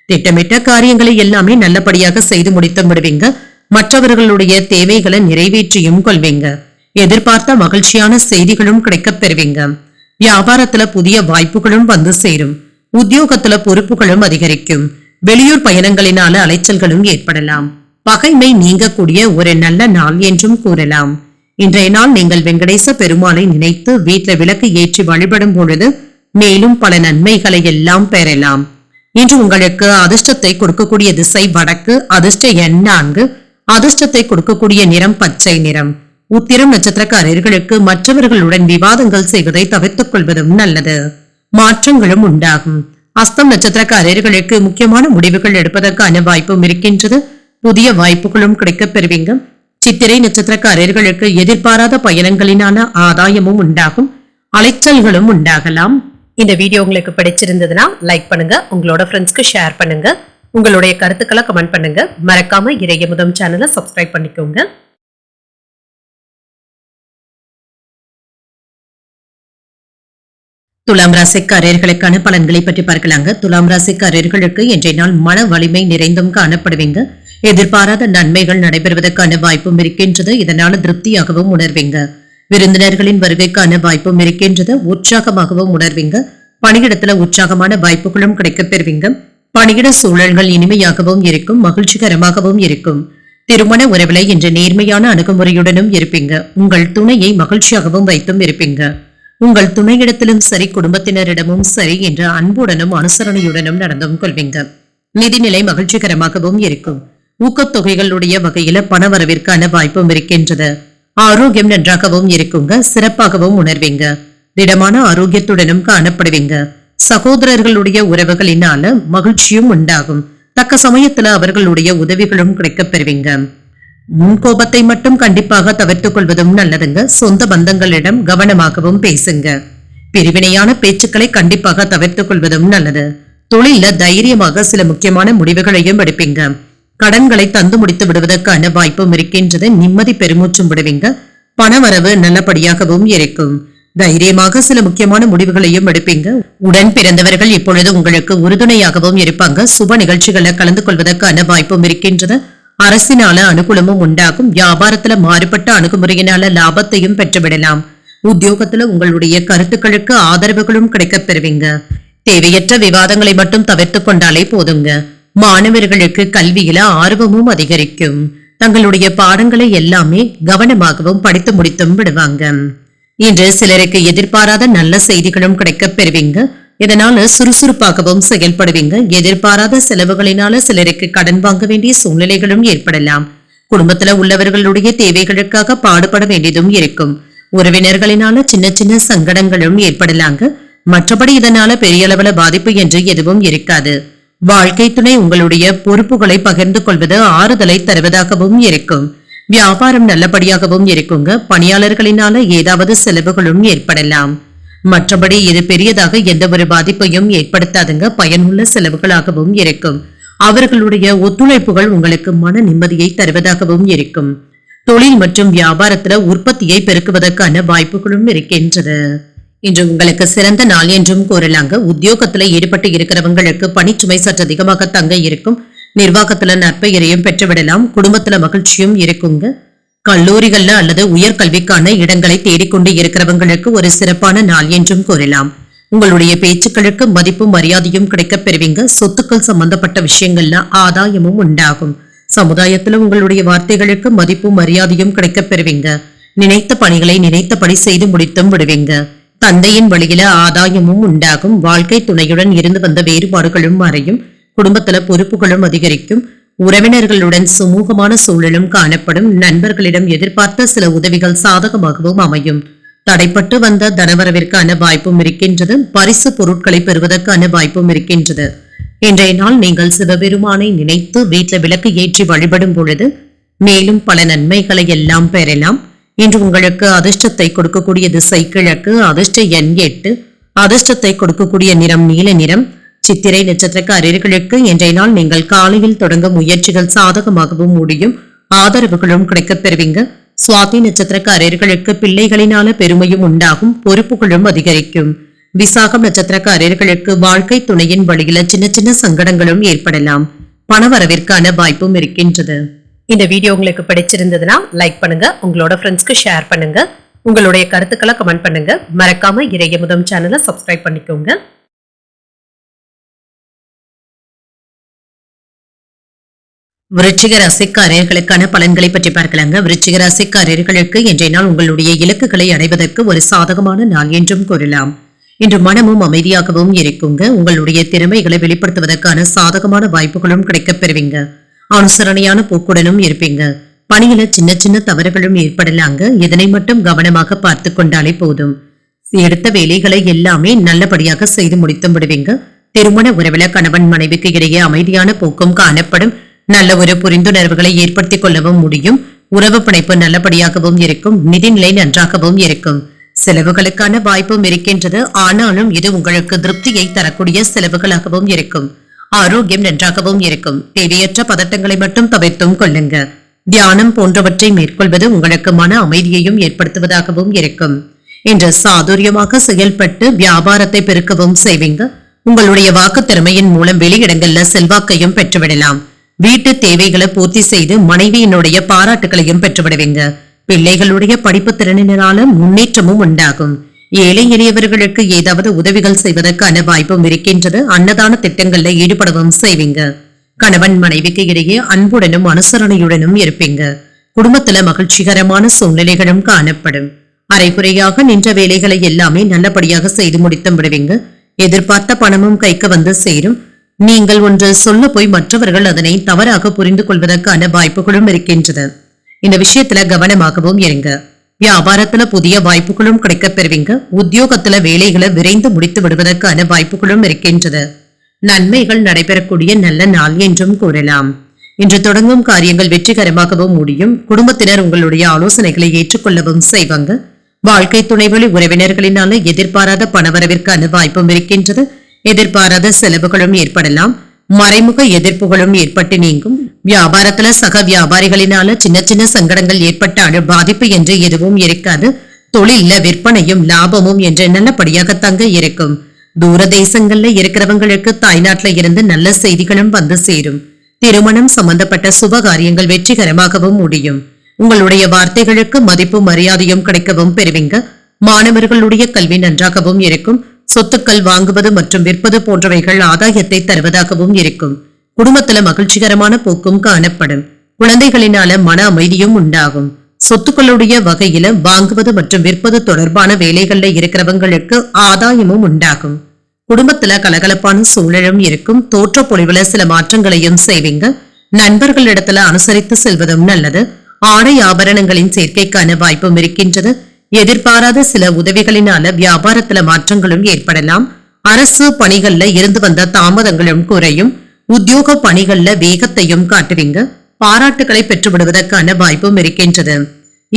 திட்டமிட்ட காரியங்களை எல்லாமே நல்லபடியாக செய்து முடித்து விடுவீங்க. மற்றவர்களுடைய தேவைகளை நிறைவேற்றியும் கொள்வீங்க. எதிர்பார்த்த மகிழ்ச்சியான செய்திகளும் கிடைக்கப் பெறுவீங்க. வியாபாரத்துல புதிய வாய்ப்புகளும் வந்து சேரும். உத்தியோகத்துல பொறுப்புகளும் அதிகரிக்கும். வெளியூர் பயணங்களினால அலைச்சல்களும் ஏற்படலாம். பகைமை நீங்கக்கூடிய ஒரு நல்ல நாள் என்றும் கூறலாம். இன்றைய நாள் நீங்கள் வெங்கடேச பெருமாளை நினைத்து வீட்டில் விளக்கு ஏற்றி வழிபடும் பொழுது மேலும் பல நன்மைகளை எல்லாம் பெறலாம். இன்று உங்களுக்கு அதிர்ஷ்டத்தை கொடுக்கக்கூடிய திசை வடக்கு. அதிர்ஷ்ட எண் 4. அதிர்ஷ்டத்தை கொடுக்கக்கூடிய நிறம் பச்சை நிறம். உத்திரம் நட்சத்திரக்காரர்களுக்கு மற்றவர்களுடன் விவாதங்கள் செய்வதை தவிர்த்துக் கொள்வதும் நல்லது. மாற்றங்களும் உண்டாகும். அஸ்தம் நட்சத்திரக்காரர்களுக்கு முக்கியமான முடிவுகள் எடுப்பதற்கான வாய்ப்பும் இருக்கின்றது. புதிய வாய்ப்புகளும் கிடைக்கப் பெறுவீங்க. சித்திரை நட்சத்திரக்காரர்களுக்கு எதிர்பாராத பயணங்களினான ஆதாயமும் உண்டாகும். அலைச்சல்களும் உண்டாகலாம். இந்த வீடியோ உங்களுக்கு பிடிச்சிருந்ததுன்னா லைக் பண்ணுங்க. உங்களோட ஃப்ரெண்ட்ஸ்க்கு ஷேர் பண்ணுங்க. உங்களுடைய கருத்துக்களை கமெண்ட் பண்ணுங்க. மறக்காம இறையமுதம் சேனலை சப்ஸ்கிரைப் பண்ணிக்கோங்க. துலாம் ராசிக்காரர்களுக்கான பலன்களை பற்றி பார்க்கலாங்க. துலாம் ராசிக்காரர்களுக்கு இன்றைய நாள் மன வலிமை நிறைந்தும் காணப்படுவீங்க. எதிர்பாராத நன்மைகள் நடைபெறுவதற்கான வாய்ப்பும் இருக்கின்றது. இதனால திருப்தியாகவும் உணர்வீங்க. விருந்தினர்களின் வருகைக்கான வாய்ப்பும் இருக்கின்றது. உற்சாகமாகவும் உணர்வீங்க. பணியிடத்துல உற்சாகமான வாய்ப்புகளும் கிடைக்கப் பெறுவீங்க. பணியிட சூழல்கள் இனிமையாகவும் இருக்கும். மகிழ்ச்சிகரமாகவும் இருக்கும். திருமண உறவுகளை இன்று நேர்மையான அணுகுமுறையுடனும் இருப்பீங்க. உங்கள் துணையை மகிழ்ச்சியாகவும் வைத்தும் இருப்பீங்க. உங்கள் துணையிடத்திலும் சரி, குடும்பத்தினரிடமும் சரி என்ற அன்புடனும் அனுசரணையுடனும் நடந்தும் கொள்வீங்க. நிதிநிலை மகிழ்ச்சிகரமாகவும் இருக்கும். ஊக்கத்தொகைகளுடைய வகையில பணவரவிற்கான வாய்ப்பும் இருக்கின்றது. ஆரோக்கியம் நன்றாகவும் இருக்குங்க. சிறப்பாகவும் உணர்வீங்க. திடமான ஆரோக்கியத்துடனும் காணப்படுவீங்க. சகோதரர்களுடைய உறவுகளினால மகிழ்ச்சியும் உண்டாகும். தக்க சமயத்துல அவர்களுடைய உதவிகளும் கிடைக்கப் பெறுவீங்க. முன்கோபத்தை மட்டும் கண்டிப்பாக தவிர்த்துக் கொள்வதும் நல்லதுங்க. சொந்த பந்தங்களிடம் கவனமாகவும் பேசுங்க. பிரிவினையான பேச்சுக்களை கண்டிப்பாக தவிர்த்துக் கொள்வதும் நல்லது. தொழில தைரியமாக சில முக்கியமான முடிவுகளையும் எடுப்பீங்க. கடன்களை தந்து முடித்து விடுவதற்கான வாய்ப்பும் இருக்கின்றது. நிம்மதி பெருமூச்சும் விடுவீங்க. பணவரவு நல்லபடியாகவும் இருக்கும். தைரியமாக சில முக்கியமான முடிவுகளையும் எடுப்பீங்க. உடன் பிறந்தவர்கள் இப்பொழுது உங்களுக்கு உறுதுணையாகவும் இருப்பாங்க. சுப நிகழ்ச்சிகளை கலந்து கொள்வதற்கான வாய்ப்பும் இருக்கின்றது. அரசினால அனுகூலமும் உண்டாகும். வியாபாரத்துல மாறுபட்ட அணுகுமுறையினால லாபத்தையும் பெற்றுவிடலாம். உத்தியோகத்துல உங்களுடைய கருத்துக்களுக்கு ஆதரவுகளும் கிடைக்கப் பெறுவீங்க. தேவையற்ற விவாதங்களை மட்டும் தவிர்த்து கொண்டாலே போதுங்க. மாணவர்களுக்கு கல்வியில ஆர்வமும் அதிகரிக்கும். தங்களுடைய பாடங்களை எல்லாமே கவனமாகவும் படித்து முடித்தும் விடுவாங்க. இன்று சிலருக்கு எதிர்பாராத நல்ல செய்திகளும் கிடைக்கப் பெறுவீங்க. இதனால சுறுசுறுப்பாகவும் செயல்படுவீங்க. எதிர்பாராத செலவுகளினால சிலருக்கு கடன் வாங்க வேண்டிய சூழ்நிலைகளும் ஏற்படலாம். குடும்பத்துல உள்ளவர்களுடைய தேவைகளுக்காக பாடுபட வேண்டியதும் இருக்கும். உறவினர்களினால சின்ன சின்ன சங்கடங்களும் ஏற்படலாங்க. மற்றபடி இதனால பெரிய அளவுல பாதிப்பு என்று எதுவும் இருக்காது. வாழ்க்கை துணை உங்களுடைய பொறுப்புகளை பகிர்ந்து கொள்வது ஆறுதலை தருவதாகவும் இருக்கும். வியாபாரம் நல்லபடியாகவும் இருக்குங்க. பணியாளர்களினால ஏதாவது செலவுகளும் ஏற்படலாம். மற்றபடி இது பெரியதாக எந்த ஒரு பாதிப்பையும் ஏற்படுத்தாதுங்க. பயனுள்ள செலவுகளாகவும் இருக்கும். அவர்களுடைய ஒத்துழைப்புகள் உங்களுக்கு மன நிம்மதியை தருவதாகவும் இருக்கும். தொழில் மற்றும் வியாபாரத்துல உற்பத்தியை பெருக்குவதற்கான வாய்ப்புகளும் இருக்கின்றது. இன்று உங்களுக்கு சிறந்த நாள் என்றும் கூறலாங்க. உத்தியோகத்துல ஈடுபட்டு இருக்கிறவங்களுக்கு பணிச்சுமை சற்று அதிகமாக தங்க இருக்கும். நிர்வாகத்துல நற்பெயரையும் பெற்றுவிடலாம். குடும்பத்துல மகிழ்ச்சியும் இருக்குங்க. கல்லூரிகள்ல அல்லது உயர்கல்விக்கான இடங்களை தேடிக்கொண்டு இருக்கிறவங்களுக்கு ஒரு சிறப்பான நாள் என்றும் கூறலாம். உங்களுடைய பேச்சுக்களுக்கு மதிப்பும் மரியாதையும் கிடைக்கப் பெறுவீங்க. சொத்துக்கள் சம்பந்தப்பட்ட விஷயங்கள்ல ஆதாயமும் உண்டாகும். சமுதாயத்துல உங்களுடைய வார்த்தைகளுக்கு மதிப்பும் மரியாதையும் கிடைக்கப் பெறுவீங்க. நினைத்த பணிகளை நினைத்தபடி செய்து முடித்தும் விடுவீங்க. தந்தையின் வழியில ஆதாயமும் உண்டாகும். வாழ்க்கை துணையுடன் இருந்து வந்த வேறுபாடுகளும் மறையும். குடும்பத்துல பொறுப்புகளும் அதிகரிக்கும். உறவினர்களுடன் சுமூகமான சூழலும் காணப்படும். நண்பர்களிடம் எதிர்பார்த்த சில உதவிகள் சாதகமாகவும் அமையும். தடைப்பட்டு வந்த தனவரவிற்கான வாய்ப்பும் இருக்கின்றது. பரிசு பொருட்களை பெறுவதற்கான வாய்ப்பும் இருக்கின்றது. இன்றைய நாள் நீங்கள் சிவபெருமானை நினைத்து வீட்டில் விளக்கு ஏற்றி வழிபடும் பொழுது மேலும் பல நன்மைகளை எல்லாம் பெறலாம். இன்று உங்களுக்கு அதிர்ஷ்டத்தை கொடுக்கக்கூடிய திசை கிழக்கு. அதிர்ஷ்ட எண் 8. அதிர்ஷ்டத்தை கொடுக்கக்கூடிய நிறம் நீல நிறம். சித்திரை நட்சத்திரக்காரர்களுக்கு இன்றைய நாள் நீங்கள் காலையில் தொடங்கும் முயற்சிகள் சாதகமாகவும் முடியும். ஆதரவுகளும் கிடைக்கப் பெறுவீங்க. சுவாதி நட்சத்திரக்காரர்களுக்கு பிள்ளைகளினால பெருமையும் உண்டாகும், பொறுப்புகளும் அதிகரிக்கும். விசாகம் நட்சத்திரக்காரர்களுக்கு வாழ்க்கை துணையின் வழியில சின்ன சின்ன சங்கடங்களும் ஏற்படலாம். பணவரவிற்கான வாய்ப்பும் இருக்கின்றது. இந்த வீடியோ உங்களுக்கு பிடிச்சிருந்ததுன்னா லைக் பண்ணுங்க, உங்களோட ஃப்ரெண்ட்ஸ்க்கு ஷேர் பண்ணுங்க, உங்களுடைய கருத்துக்களை கமெண்ட் பண்ணுங்க. மறக்காம இறையமுதம் சேனலை சப்ஸ்கிரைப் பண்ணிக்கோங்க. விருச்சிக ராசிக்காரர்களுக்கான பலன்களை பற்றி பார்க்கலாங்க. விருச்சிக ராசிக்காரர்களுக்கு இன்றைய நாள் உங்களுடைய இலக்குகளை அடைவதற்கு ஒரு சாதகமான நாள் என்றும் கூறலாம். இன்று மனமும் அமைதியாகவும் இருக்குங்க. உங்களுடைய திறமைகளை வெளிப்படுத்துவதற்கான சாதகமான வாய்ப்புகளும் கிடைக்கப் பெறுவீங்க. அனுசரணையான போக்குடனும் இருப்பீங்க. பணியில சின்ன சின்ன தவறுகளும் ஏற்படலாங்க. இதனை மட்டும் கவனமாக பார்த்து கொண்டாலே போதும். எடுத்த வேலைகளை எல்லாமே நல்லபடியாக செய்து முடித்து விடுவீங்க. திருமண உறவில கணவன் மனைவிக்கு இடையே அமைதியான போக்கும் காணப்படும். நல்ல ஒரு புரிந்துணர்வுகளை ஏற்படுத்திக் கொள்ளவும் முடியும். உறவு பிணைப்பு நல்லபடியாகவும் இருக்கும். நிதிநிலை நன்றாகவும் இருக்கும். செலவுகளுக்கான வாய்ப்பும் இருக்கின்றது. ஆனாலும் இது உங்களுக்கு திருப்தியை தரக்கூடிய செலவுகளாகவும் இருக்கும். ஆரோக்கியம் நன்றாகவும் இருக்கும். தேவையற்ற பதட்டங்களை மட்டும் தவிர்த்தும் கொள்ளுங்க. தியானம் போன்றவற்றை மேற்கொள்வது உங்களுக்கு மன அமைதியையும் ஏற்படுத்துவதாகவும் இருக்கும். இன்று சாதுரியமாக செயல்பட்டு வியாபாரத்தை பெருக்கவும் செய்வீங்க. உங்களுடைய வாக்கு திறமையின் மூலம் வெளியிடங்கள்ல செல்வாக்கையும் பெற்றுவிடலாம். வீட்டு தேவைகளை பூர்த்தி செய்து மனைவியினுடைய பாராட்டுகளையும் பெற்றுவிடுவீங்க. பிள்ளைகளுடைய படிப்பு திறனினால முன்னேற்றமும் உண்டாகும். ஏழை எளியவர்களுக்கு ஏதாவது உதவிகள் செய்வதற்கான வாய்ப்பும் இருக்கின்றது. அன்னதான திட்டங்கள்ல ஈடுபடவும் செய்வீங்க. கணவன் மனைவிக்கு இடையே அன்புடனும் அனுசரணையுடனும் இருப்பீங்க. குடும்பத்துல மகிழ்ச்சிகரமான சூழ்நிலைகளும் காணப்படும். அரைகுறையாக நின்ற வேலைகளை எல்லாமே நல்லபடியாக செய்து முடித்து விடுவீங்க. எதிர்பார்த்த பணமும் கைக்கு வந்து சேரும். நீங்கள் ஒன்று சொல்ல போய் மற்றவர்கள் அதனை தவறாக புரிந்து கொள்வதற்கான வாய்ப்புகளும் இருக்கின்றது. இந்த விஷயத்துல கவனமாகவும் இருங்க. வியாபாரத்துல புதிய வாய்ப்புகளும் கிடைக்கப் பெறுவீங்க. உத்தியோகத்துல வேலைகளை விரைந்து முடித்து விடுவதற்கான வாய்ப்புகளும் இருக்கின்றது. நன்மைகள் நடைபெறக்கூடிய நல்ல நாள் என்றும் கூறலாம். இன்று தொடங்கும் காரியங்கள் வெற்றிகரமாகவும் முடியும். குடும்பத்தினர் உங்களுடைய ஆலோசனைகளை ஏற்றுக்கொள்ளவும் செய்வாங்க. வாழ்க்கை துணைவழி உறவினர்களினால எதிர்பாராத பணவரவிற்கான வாய்ப்பும் இருக்கின்றது. எதிர்பாராத செலவுகளும் ஏற்படலாம். மறைமுக எதிர்ப்புகளும் ஏற்பட்டு நீங்கும். வியாபாரத்துல சக வியாபாரிகளினால சின்ன சின்ன சங்கடங்கள் ஏற்பட்டாலும் பாதிப்பு என்று எதுவும் இருக்காது. தொழில விற்பனையும் லாபமும் என்று நல்லபடியாக தங்க இருக்கும். தூர தேசங்கள்ல இருக்கிறவங்களுக்கு தாய்நாட்டுல இருந்து நல்ல செய்திகளும் வந்து சேரும். திருமணம் சம்பந்தப்பட்ட சுப காரியங்கள் வெற்றிகரமாகவும் முடியும். உங்களுடைய வார்த்தைகளுக்கு மதிப்பு மரியாதையும் கிடைக்கவும் பெறுவீங்க. மாணவர்களுடைய கல்வி நன்றாகவும் இருக்கும். சொத்துக்கள் வாங்குவது மற்றும் விற்பது போன்றவைகள் ஆதாயத்தை தருவதாகவும் இருக்கும். குடும்பத்துல மகிழ்ச்சிகரமான போக்கும் காணப்படும். குழந்தைகளினால மன அமைதியும் உண்டாகும். சொத்துக்களுடைய வகையில வாங்குவது மற்றும் விற்பது தொடர்பான வேலைகள்ல இருக்கிறவங்களுக்கு ஆதாயமும் உண்டாகும். குடும்பத்துல கலகலப்பான சூழலும் இருக்கும். தோற்ற பொழிவுல சில மாற்றங்களையும் செய்வீங்க. நண்பர்களிடத்துல அனுசரித்து செல்வதும் நல்லது. ஆடை ஆபரணங்களின் சேர்க்கைக்கான வாய்ப்பும் இருக்கின்றது. எதிர்பாராத சில உதவிகளினால வியாபாரத்துல மாற்றங்களும் ஏற்படலாம். அரசு பணிகள்ல இருந்து வந்த தாமதங்களும் குறையும். உத்தியோக பணிகள்ல வேகத்தையும் காட்டுவீங்க. பாராட்டுகளை பெற்றுவிடுவதற்கான வாய்ப்பும் இருக்கின்றது.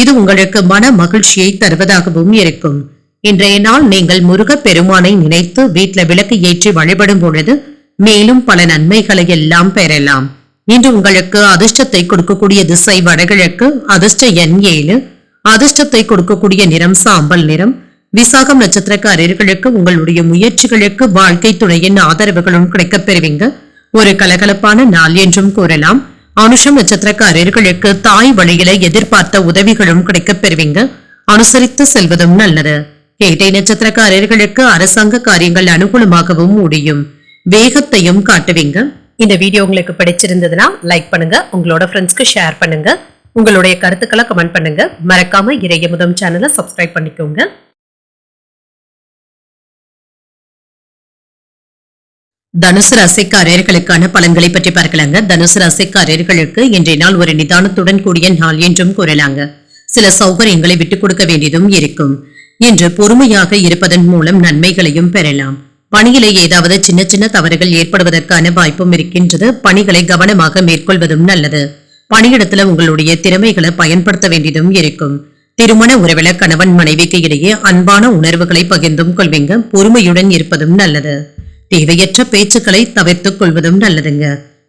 இது உங்களுக்கு மன மகிழ்ச்சியை தருவதாகவும் இருக்கும். இன்றைய நாள் நீங்கள் முருகப் பெருமானை நினைத்து வீட்டுல விளக்கு ஏற்றி வழிபடும் பொழுது மேலும் பல நன்மைகளை எல்லாம் பெறலாம். இன்று உங்களுக்கு அதிர்ஷ்டத்தை கொடுக்கக்கூடிய திசை வடகிழக்கு. அதிர்ஷ்ட எண் 7. அதிர்ஷ்டத்தை கொடுக்கக்கூடிய நிறம் சாம்பல் நிறம். விசாகம் நட்சத்திரக்காரர்களுக்கு உங்களுடைய முயற்சிகளுக்கு வாழ்க்கை துணையின் ஆதரவுகளும் கிடைக்கப் பெறுவீங்க. ஒரு கலகலப்பான நாள் என்றும் கூறலாம். அனுஷம் நட்சத்திரக்காரர்களுக்கு தாய் வழியில எதிர்பார்த்த உதவிகளும் கிடைக்கப் பெறுவீங்க. அனுசரித்து செல்வதும் நல்லது. கேட்டை நட்சத்திரக்காரர்களுக்கு அரசாங்க காரியங்கள் அனுகூலமாகவும் முடியும். வேகத்தையும் காட்டுவீங்க. இந்த வீடியோ உங்களுக்கு பிடிச்சிருந்ததுன்னா லைக் பண்ணுங்க, உங்களோட ஃப்ரெண்ட்ஸ்க்கு ஷேர் பண்ணுங்க, உங்களுடைய கருத்துக்களை கமெண்ட் பண்ணுங்க. மறக்காம இறையமுதம் சேனலை சப்ஸ்கிரைப் பண்ணிக்கோங்க. தனுசு ராசிக்காரர்களுக்கான பலன்களை பற்றி பார்க்கலாங்க. தனுசு ராசிக்காரர்களுக்கு இன்றைய நாள் ஒரு நிதானத்துடன் கூடிய நாள் என்றும் கூறலாங்க. சில சௌகரியங்களை விட்டுக் கொடுக்க வேண்டியதும் இருக்கும். இன்று பொறுமையாக இருப்பதன் மூலம் நன்மைகளையும் பெறலாம். பணியிலே ஏதாவது சின்ன சின்ன தவறுகள் ஏற்படுவதற்கான வாய்ப்பும் இருக்கின்றது. பணிகளை கவனமாக மேற்கொள்வதும் நல்லது. பணியிடத்துல உங்களுடைய திறமைகளை பயன்படுத்த வேண்டியதும் இருக்கும். திருமண உறவில கணவன் மனைவிக்கு இடையே அன்பான உணர்வுகளை பகிர்ந்தும் கொள்வீங்க. பொறுமையுடன் இருப்பதும் நல்லது. தேவையற்ற பேச்சுக்களை தவிர்த்துக் கொள்வதும் நல்லதுங்க.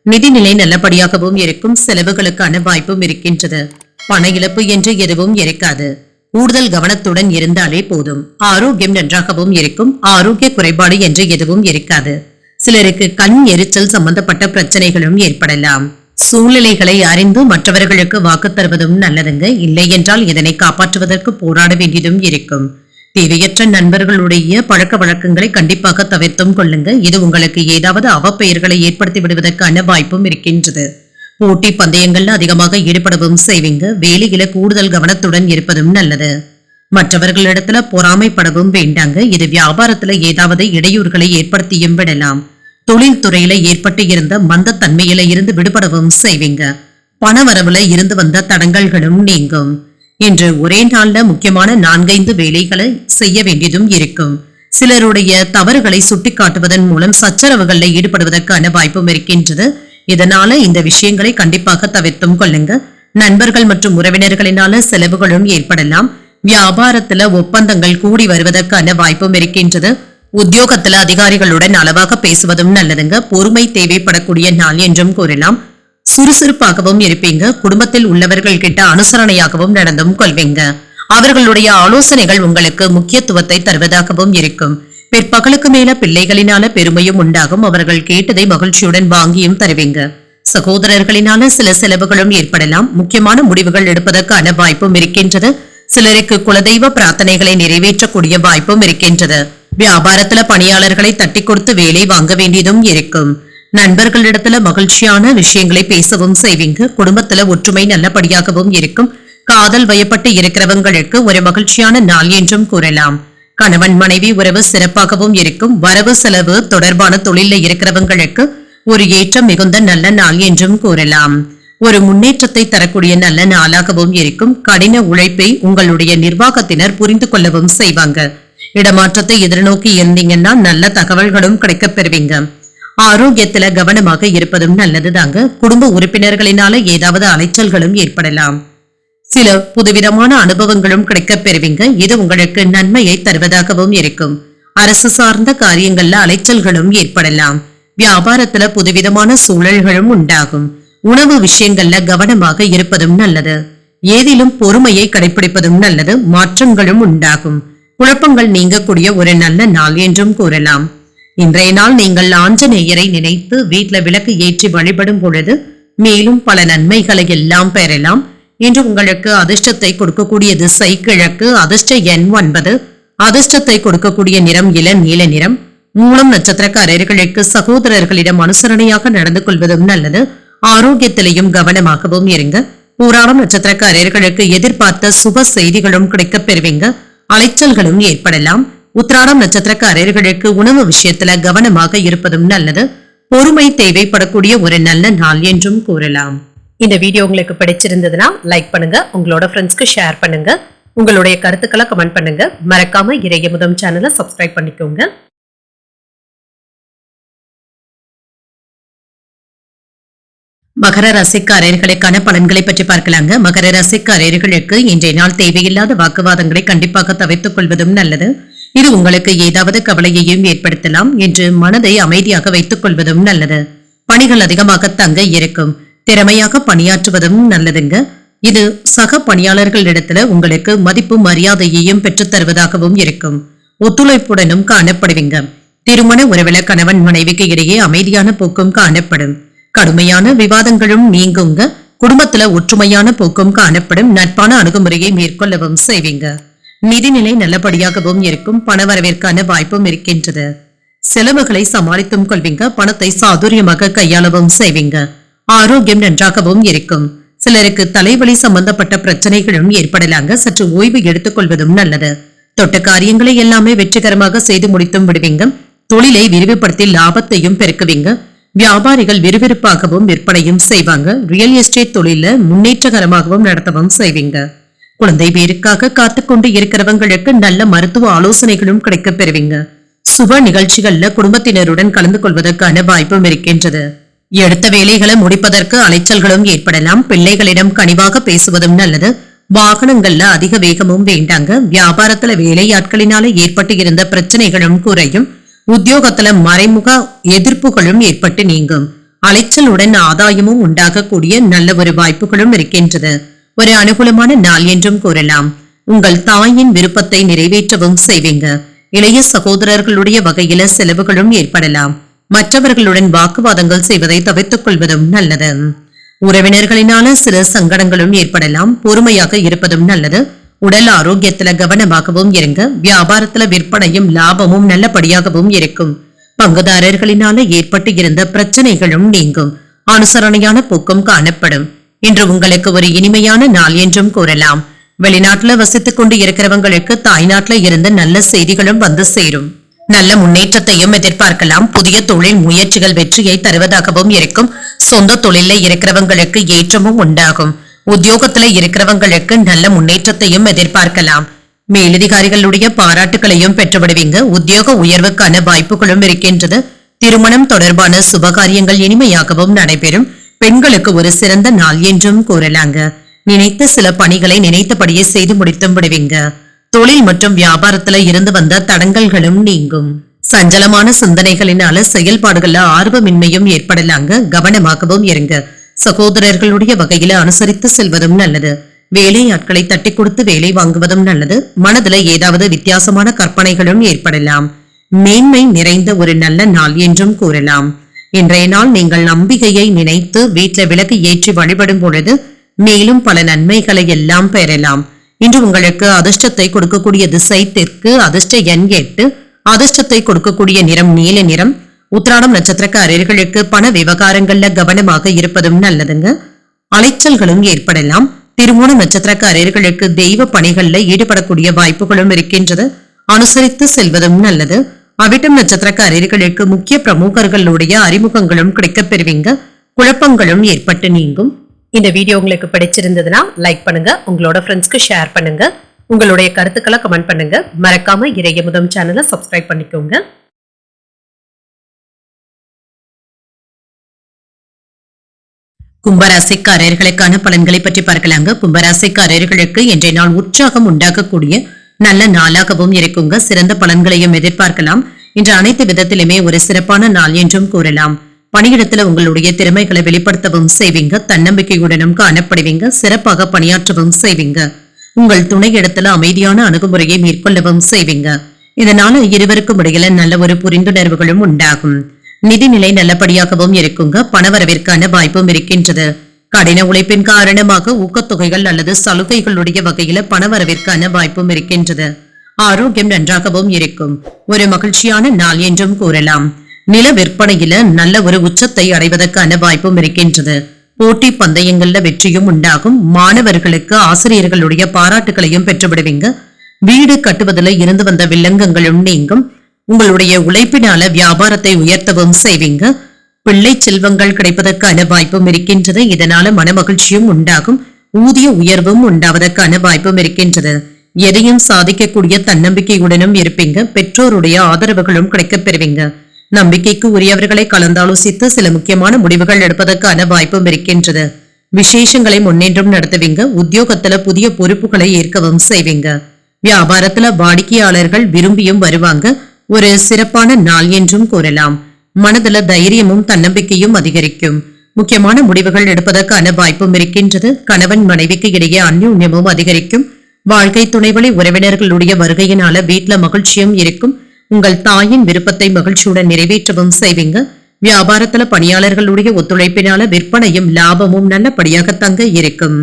நிதிநிலை நல்லபடியாகவும் இருக்கும். செலவுகளுக்கான வாய்ப்பும் இருக்கின்றது. பண இழப்பு என்று எதுவும் இருக்காது. கூடுதல் கவனத்துடன் இருந்தாலே போதும். ஆரோக்கியம் நன்றாகவும் இருக்கும். ஆரோக்கிய குறைபாடு என்று எதுவும் இருக்காது. சிலருக்கு கண் எரிச்சல் சம்பந்தப்பட்ட பிரச்சனைகளும் ஏற்படலாம். சூழ்நிலைகளை அறிந்து மற்றவர்களுக்கு வாக்கு தருவதும் நல்லதுங்க. இல்லை என்றால் இதனை காப்பாற்றுவதற்கு போராட வேண்டியதும் இருக்கும். தேவையற்ற நண்பர்களுடைய பழக்க வழக்கங்களை கண்டிப்பாக தவிர்த்தும் கொள்ளுங்க. இது உங்களுக்கு ஏதாவது அவப்பெயர்களை ஏற்படுத்தி விடுவதற்கான வாய்ப்பும் இருக்கின்றது. போட்டி பந்தயங்கள்ல அதிகமாக ஈடுபடவும் செய்வீங்க. வேலையில கூடுதல் கவனத்துடன் இருப்பதும் நல்லது. மற்றவர்களிடத்துல பொறாமைப்படவும் வேண்டாங்க. இது வியாபாரத்துல ஏதாவது இடையூறுகளை ஏற்படுத்தியும் விடலாம். தொழில் துறையில ஏற்பட்டு இருந்த மந்த தன்மையில இருந்து விடுபடவும் செய்வீங்க. பண வரவுல இருந்து வந்த தடங்கல்களும் நீங்கும். இன்று ஒரே நாள்ல முக்கியமான 4-5 வேலைகளை செய்ய வேண்டியதும் இருக்கும். சிலருடைய தவறுகளை சுட்டிக்காட்டுவதன் மூலம் சச்சரவுகள்ல ஈடுபடுவதற்கான வாய்ப்பும் இருக்கின்றது. இதனால இந்த விஷயங்களை கண்டிப்பாக தவிர்த்தும் கொள்ளுங்க. நண்பர்கள் மற்றும் உறவினர்களினால செலவுகளும் ஏற்படலாம். வியாபாரத்துல ஒப்பந்தங்கள் கூடி வருவதற்கான வாய்ப்பும் இருக்கின்றது. உத்தியோகத்துல அதிகாரிகளுடன் அளவாக பேசுவதும் நல்லதுங்க. பொறுமை தேவைப்படக்கூடிய நாள் என்றும் கூறலாம். சுறுசுறுப்பாகவும் இருப்பீங்க. குடும்பத்தில் உள்ளவர்கள் கிட்ட அனுசரணையாகவும் நடந்தும் கொள்வீங்க. அவர்களுடைய ஆலோசனைகள் உங்களுக்கு முக்கியத்துவத்தை தருவதாகவும் இருக்கும். பிற்பகலுக்கு மேல பிள்ளைகளினால பெருமையும் உண்டாகும். அவர்கள் கேட்டதை மகிழ்ச்சியுடன் வாங்கியும் தருவீங்க. சகோதரர்களினால சில செலவுகளும் ஏற்படலாம். முக்கியமான முடிவுகள் எடுப்பதற்கான வாய்ப்பும் இருக்கின்றது. சிலருக்கு குலதெய்வ பிரார்த்தனைகளை நிறைவேற்றக்கூடிய வாய்ப்பும் இருக்கின்றது. வியாபாரத்துல பணியாளர்களை தட்டி கொடுத்து வேலை வாங்க வேண்டியதும் இருக்கும். நண்பர்களிடத்துல மகிழ்ச்சியான விஷயங்களை பேசவும் செய்வீங்க. குடும்பத்துல ஒற்றுமை நல்லபடியாகவும் இருக்கும். காதல் வயப்பட்டு இருக்கிறவங்களுக்கு ஒரு மகிழ்ச்சியான நாள் என்றும் கூறலாம். கணவன் மனைவி உறவு சிறப்பாகவும் இருக்கும். வரவு செலவு தொடர்பான தொழில இருக்கிறவங்களுக்கு ஒரு ஏற்றம் மிகுந்த நல்ல நாள் என்றும் கூறலாம். ஒரு முன்னேற்றத்தை தரக்கூடிய நல்ல நாளாகவும் இருக்கும். கடின உழைப்பை உங்களுடைய நிர்வாகத்தினர் புரிந்து கொள்ளவும் செய்வாங்க. இடமாற்றத்தை எதிர்நோக்கி இருந்தீங்கன்னா நல்ல தகவல்களும் கிடைக்கப் பெறுவீங்க. ஆரோக்கியத்துல கவனமாக இருப்பதும் நல்லதுதாங்க. குடும்ப உறுப்பினர்களினால ஏதாவது அலைச்சல்களும் ஏற்படலாம். சில புதுவிதமான அனுபவங்களும் கிடைக்கப் பெறுவீங்க. இது உங்களுக்கு நன்மையை தருவதாகவும் இருக்கும். அரசு சார்ந்த காரியங்கள்ல அலைச்சல்களும் ஏற்படலாம். வியாபாரத்துல புதுவிதமான சூழல்களும் உண்டாகும். உணவு விஷயங்கள்ல கவனமாக இருப்பதும் நல்லது. ஏதிலும் பொறுமையை கடைபிடிப்பதும் நல்லது. மாற்றங்களும் உண்டாகும். குழப்பங்கள் நீங்கக்கூடிய ஒரு நல்ல நாள் என்றும் கூறலாம். இன்றைய நாள் நீங்கள் ஆஞ்சநேயரை நினைத்து வீட்டுல விளக்கு ஏற்றி வழிபடும் பொழுது மேலும் பல நன்மைகளை எல்லாம் பெறலாம். இன்று உங்களுக்கு அதிர்ஷ்டத்தை கொடுக்கக்கூடிய திசை கிழக்கு. அதிர்ஷ்ட எண் 9. அதிர்ஷ்டத்தை கொடுக்கக்கூடிய நிறம் இளநீல நிறம். மூலம் நட்சத்திரக்காரர்களுக்கு சகோதரர்களிடம் அனுசரணையாக நடந்து கொள்வதும் நல்லது. ஆரோக்கியத்திலையும் கவனமாகவும் இருங்க. பூராடம் நட்சத்திரக்காரர்களுக்கு எதிர்பார்த்த சுப செய்திகளும் கிடைக்கப் பெறுவீங்க. அலைச்சல்களும் ஏற்படலாம். உத்திராடம் நட்சத்திரக்காரர்களுக்கு உணவு விஷயத்துல கவனமாக இருப்பதும் நல்லது. பொறுமை தேவைப்படக்கூடிய ஒரு நல்ல நாள் என்றும் கூறலாம். இந்த வீடியோ உங்களுக்கு பிடிச்சிருந்ததுன்னா லைக் பண்ணுங்க. உங்களோட ஃப்ரெண்ட்ஸ்க்கு ஷேர் பண்ணுங்க. உங்களுடைய கருத்துக்களை கமெண்ட் பண்ணுங்க. மறக்காம இறையமுதம் சேனலை சப்ஸ்கிரைப் பண்ணிக்கோங்க. மகர ராசிக்காரர்களுக்கான பலன்களை பற்றி பார்க்கலாங்க. மகர ராசிக்காரர்களுக்கு இன்றைய நாள் தேவையில்லாத வாக்குவாதங்களை கண்டிப்பாக தவிர்த்துக் கொள்வதும் நல்லது. இது உங்களுக்கு ஏதாவது கவலையையும் ஏற்படுத்தலாம். என்று மனதை அமைதியாக வைத்துக் கொள்வதும் நல்லது. பணிகள் அதிகமாக தங்க இருக்கும். திறமையாக பணியாற்றுவதும் நல்லதுங்க. இது சக பணியாளர்களிடத்துல உங்களுக்கு மதிப்பு மரியாதையையும் பெற்றுத் தருவதாகவும் இருக்கும். ஒத்துழைப்புடனும் காணப்படுவீங்க. திருமண உறவுல கணவன் மனைவிக்கு இடையே அமைதியான போக்கும் காணப்படும். கடுமையான விவாதங்களும் நீங்குங்க. குடும்பத்துல ஒற்றுமையான போக்கும் காணப்படும். நட்பான அணுகுமுறையை மேற்கொள்ளவும் செய்வீங்க. நிதிநிலை நல்லபடியாகவும் இருக்கும். பணவரவிற்கான வாய்ப்பும் இருக்கின்றது. செலவுகளை சமாளித்தும் கொள்வீங்க. பணத்தை சாதுரியமாக கையாளவும் செய்வீங்க. ஆரோக்கியம் நன்றாகவும் இருக்கும். சிலருக்கு தலைவலி சம்பந்தப்பட்ட பிரச்சனைகளும் ஏற்படலாங்க. சற்று ஓய்வு எடுத்துக் கொள்வதும் நல்லது. தொட்ட காரியங்களை எல்லாமே வெற்றிகரமாக செய்து முடித்தும் விடுவீங்க. தொழிலை விரிவுபடுத்தி லாபத்தையும் பெருக்குவீங்க. வியாபாரிகள் விறுவிறுப்பாகவும் விற்பனையும் செய்வாங்க. ரியல் எஸ்டேட் தொழில முன்னேற்றகரமாகவும் நடத்தவும் செய்வீங்க. குழந்தை பேருக்காக காத்துக்கொண்டு இருக்கிறவங்களுக்கு நல்ல மருத்துவ ஆலோசனைகளும் கிடைக்கப் பெறுவீங்க. சுப நிகழ்ச்சிகள்ல குடும்பத்தினருடன் கலந்து கொள்வதற்கான வாய்ப்பும் இருக்கின்றது. எடுத்த வேலைகளை முடிப்பதற்கு அலைச்சல்களும் ஏற்படலாம். பிள்ளைகளிடம் கனிவாக பேசுவதும் நல்லது. வாகனங்கள்ல அதிக வேகமும் வேண்டாங்க. வியாபாரத்துல வேலையாட்களினால ஏற்பட்டு இருந்த பிரச்சனைகளும் குறையும். உத்தியோகத்துல மறைமுக எதிர்ப்புகளும் ஏற்பட்டு நீங்கும். அலைச்சலுடன் ஆதாயமும் உண்டாகக்கூடிய நல்ல ஒரு வாய்ப்புகளும் இருக்கின்றது. ஒரு அனுகூலமான நாள் என்றும் கூறலாம். உங்கள் தாயின் விருப்பத்தை நிறைவேற்றவும் செய்வீங்க. இளைய சகோதரர்களுடைய வகையில செலவுகளும் ஏற்படலாம். மற்றவர்களுடன் வாக்குவாதங்கள் செய்வதை தவிர்த்துக் கொள்வதும் நல்லது. உறவினர்களினால சில சங்கடங்களும் ஏற்படலாம். பொறுமையாக இருப்பதும் நல்லது. உடல் ஆரோக்கியத்துல கவனமாகவும் இருங்க. வியாபாரத்துல விற்பனையும் லாபமும் நல்லபடியாகவும் இருக்கும். பங்குதாரர்களினால ஏற்பட்டு இருந்த பிரச்சனைகளும் நீங்கும். அனுசரணையான போக்கும் காணப்படும். இன்று உங்களுக்கு ஒரு இனிமையான நாள் என்றும் கூறலாம். வெளிநாட்டுல வசித்துக் கொண்டு இருக்கிறவங்களுக்கு தாய்நாட்டுல இருந்து நல்ல செய்திகளும் வந்து சேரும். நல்ல முன்னேற்றத்தையும் எதிர்பார்க்கலாம். புதிய தொழில் முயற்சிகள் வெற்றியை தருவதாகவும் இருக்கும். சொந்த தொழில இருக்கிறவங்களுக்கு ஏற்றமும் உண்டாகும். உத்தியோகத்துல இருக்கிறவங்களுக்கு நல்ல முன்னேற்றத்தையும் எதிர்பார்க்கலாம். மேலதிகாரிகளுடைய பாராட்டுகளையும் பெற்றுவிடுவீங்க. உத்தியோக உயர்வுக்கான வாய்ப்புகளும் இருக்கின்றது. திருமணம் தொடர்பான சுபகாரியங்கள் இனிமையாகவும் நடைபெறும். பெண்களுக்கு ஒரு சிறந்த நாள் என்றும் கூறலாங்க. நினைத்த சில பணிகளை நினைத்தபடியே செய்து முடித்தும் விடுவீங்க. தொழில் மற்றும் வியாபாரத்துல இருந்து வந்த தடங்கல்களும் நீங்கும். சஞ்சலமான சிந்தனைகளினால செயல்பாடுகள்ல ஆர்வமின்மையும் ஏற்படலாங்க. கவனமாகவும் இருங்க. சகோதரர்களுடைய வகையில அனுசரித்து செல்வதும் நல்லது. வேலையாட்களை தட்டி கொடுத்து வேலை வாங்குவதும் நல்லது. மனதுல ஏதாவது வித்தியாசமான கற்பனைகளும் ஏற்படலாம். மேன்மை நிறைந்த ஒரு நல்ல நாள் என்றும் கூறலாம். இன்றைய நாள் நீங்கள் நம்பிக்கையை நினைத்து வீட்டில விளக்கு ஏற்றி வழிபடும் பொழுது மேலும் பல நன்மைகளை எல்லாம் பெறலாம். இன்று உங்களுக்கு அதிர்ஷ்டத்தை கொடுக்கக்கூடிய திசை தெற்கு. அதிர்ஷ்ட எண் 8. அதிர்ஷ்டத்தை கொடுக்கக்கூடிய நிறம் நீல நிறம். உத்திராடம் நட்சத்திரக்காரர்களுக்கு பண விவகாரங்கள்ல கவனமாக இருப்பதும் நல்லதுங்க. அலைச்சல்களும் ஏற்படலாம். திருமண நட்சத்திரக்காரர்களுக்கு தெய்வ பணிகள்ல ஈடுபடக்கூடிய வாய்ப்புகளும் இருக்கின்றது. அனுசரித்து செல்வதும் நல்லது. அவிட்டம் நட்சத்திரக்காரர்களுக்கு முக்கிய பிரமுகர்களுடைய அறிமுகங்களும் கிடைக்கப் பெறுவீங்க. குழப்பங்களும் ஏற்பட்டு நீங்கும். இந்த வீடியோ உங்களுக்கு பிடிச்சிருந்ததுன்னா லைக் பண்ணுங்க. உங்களோட ஃப்ரெண்ட்ஸ்க்கு ஷேர் பண்ணுங்க. உங்களுடைய கருத்துக்களை கமெண்ட் பண்ணுங்க. மறக்காம இறையமுதம் சேனலை சப்ஸ்கிரைப் பண்ணிக்கோங்க. கும்பராசிக்காரர்களுக்கான பலன்களை பற்றி பார்க்கலாங்க. கும்பராசிக்காரர்களுக்கு இன்றைய நாள் உற்சாகம் உண்டாக்கக்கூடிய நல்ல நாளாகவும் இருக்குங்க. சிறந்த பலன்களையும் எதிர்பார்க்கலாம். இன்று அனைத்து விதத்திலுமே ஒரு சிறப்பான நாள் என்றும் கூறலாம். பணியிடத்துல உங்களுடைய திறமைகளை வெளிப்படுத்தவும் செய்வீங்க. தன்னம்பிக்கையுடனும் காணப்படுவீங்க. சிறப்பாக பணியாற்றவும் செய்வீங்க. உங்கள் துணையிடத்துல அமைதியான அணுகுமுறையை மேற்கொள்ளவும் செய்வீங்க. இதனால இருவருக்கும் இடையில நல்ல ஒரு புரிந்துணர்வுகளும் உண்டாகும். நிதிநிலை நல்லபடியாகவும் இருக்குங்க. பணவரவிற்கான வாய்ப்பும் இருக்கின்றது. கடின உழைப்பின் காரணமாக ஊக்கத்தொகைகள் அல்லது சலுகைகளுடைய வகையில பணவரவிற்கான வாய்ப்பும் இருக்கின்றது. ஆரோக்கியம் நன்றாகவும் இருக்கும். ஒரு மகிழ்ச்சியான நாள் என்றும் கூறலாம். நில விற்பனையில நல்ல ஒரு உச்சத்தை அடைவதற்கான வாய்ப்பும் இருக்கின்றது. போட்டி பந்தயங்கள்ல வெற்றியும் உண்டாகும். மாணவர்களுக்கு ஆசிரியர்களுடைய பாராட்டுகளையும் பெற்றுவிடுவீங்க. வீடு கட்டுவதில் இருந்து வந்த வில்லங்கங்களும் நீங்கும். உங்களுடைய உழைப்பினால வியாபாரத்தை உயர்த்தவும் செய்வீங்க. பிள்ளை செல்வங்கள் கிடைப்பதற்கான வாய்ப்பும் இருக்கின்றது. இதனால மனமகிழ்ச்சியும் உண்டாகும். ஊதிய உயர்வும் உண்டாவதற்கான வாய்ப்பும் இருக்கின்றது. எதையும் சாதிக்கக்கூடிய தன்னம்பிக்கையுடனும் இருப்பீங்க. பெற்றோருடைய ஆதரவுகளும் கிடைக்கப் பெறுவீங்க. நம்பிக்கைக்கு உரியவர்களை கலந்தாலோசித்து சில முக்கியமான முடிவுகள் எடுப்பதற்கான வாய்ப்பும் இருக்கின்றது. விசேஷங்களை முன்னேற்றம் நடத்துவீங்க. உத்தியோகத்துல புதிய பொறுப்புகளை ஏற்கவும் செய்வீங்க. வியாபாரத்துல வாடிக்கையாளர்கள் விரும்பியும் வருவாங்க. ஒரு சிறப்பான நாள் என்றும் கூறலாம். மனதுல தைரியமும் தன்னம்பிக்கையும் அதிகரிக்கும். முக்கியமான முடிவுகள் எடுப்பதற்கான வாய்ப்பும் இருக்கின்றது. கணவன் மனைவிக்கு இடையே அந்யோன்யமும் அதிகரிக்கும். வாழ்க்கை துணைவழி உறவினர்களுடைய வருகையினால வீட்டுல மகிழ்ச்சியும் இருக்கும். உங்கள் தாயின் விருப்பத்தை மகிழ்ச்சியுடன் நிறைவேற்றவும் செய்வீங்க. வியாபாரத்துல பணியாளர்களுடைய ஒத்துழைப்பினால விற்பனையும் லாபமும் நல்லபடியாக தங்க இருக்கும்.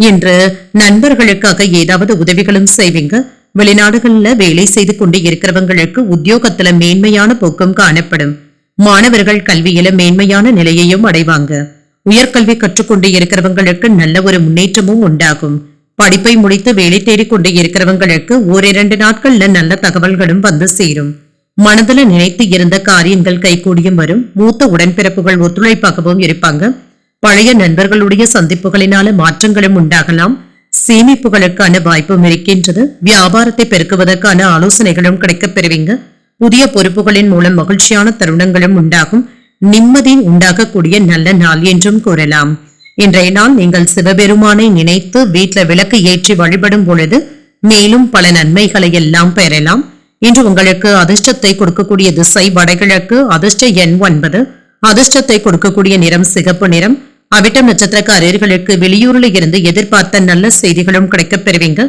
இன்று நண்பர்களுக்காக ஏதாவது உதவிகளும் செய்வீங்க. வெளிநாடுகள்ல வேலை செய்து கொண்டு இருக்கிறவங்களுக்கு உத்தியோகத்துல மேன்மையான போக்கும் காணப்படும். மாணவர்கள் கல்வியில மேன்மையான நிலையையும் அடைவாங்க. உயர்கல்வி கற்றுக்கொண்டு இருக்கிறவங்களுக்கு நல்ல ஒரு முன்னேற்றமும் உண்டாகும். படிப்பை முடித்து வேலை தேடிக்கொண்டு இருக்கிறவங்களுக்கு 1-2 நாட்கள்ல நல்ல தகவல்களும் வந்து சேரும். மனதுல நினைத்து இருந்த காரியங்கள் கைகூடியும் வரும். மூத்த உடன்பிறப்புகள் ஒத்துழைப்பாகவும் இருப்பாங்க. பழைய நண்பர்களுடைய சந்திப்புகளினால மாற்றங்களும் உண்டாகலாம். சேமிப்புகளுக்கான வாய்ப்பும் இருக்கின்றது. வியாபாரத்தை பெருக்குவதற்கான ஆலோசனைகளும் கிடைக்கப் பெறுவீங்க. புதிய பொறுப்புகளின் மூலம் மகிழ்ச்சியான தருணங்களும் உண்டாகும். நிம்மதி உண்டாகக்கூடிய நல்ல நாள் என்றும் கூறலாம். இன்றைய நாள் நீங்கள் சிவபெருமானை நினைத்து வீட்டுல விளக்கு ஏற்றி வழிபடும் பொழுது மேலும் பல நன்மைகளை எல்லாம் பெறலாம். இன்று உங்களுக்கு அதிர்ஷ்டத்தை கொடுக்கக்கூடிய திசை வடகிழக்கு. அதிர்ஷ்ட எண் 9. அதிர்ஷ்டத்தை கொடுக்கக்கூடிய நிறம் சிகப்பு நிறம். அவிட்டம் நட்சத்திரக்காரர்களுக்கு வெளியூரில் இருந்து எதிர்பார்த்த நல்ல செய்திகளும் கிடைக்கப் பெறுவீங்க.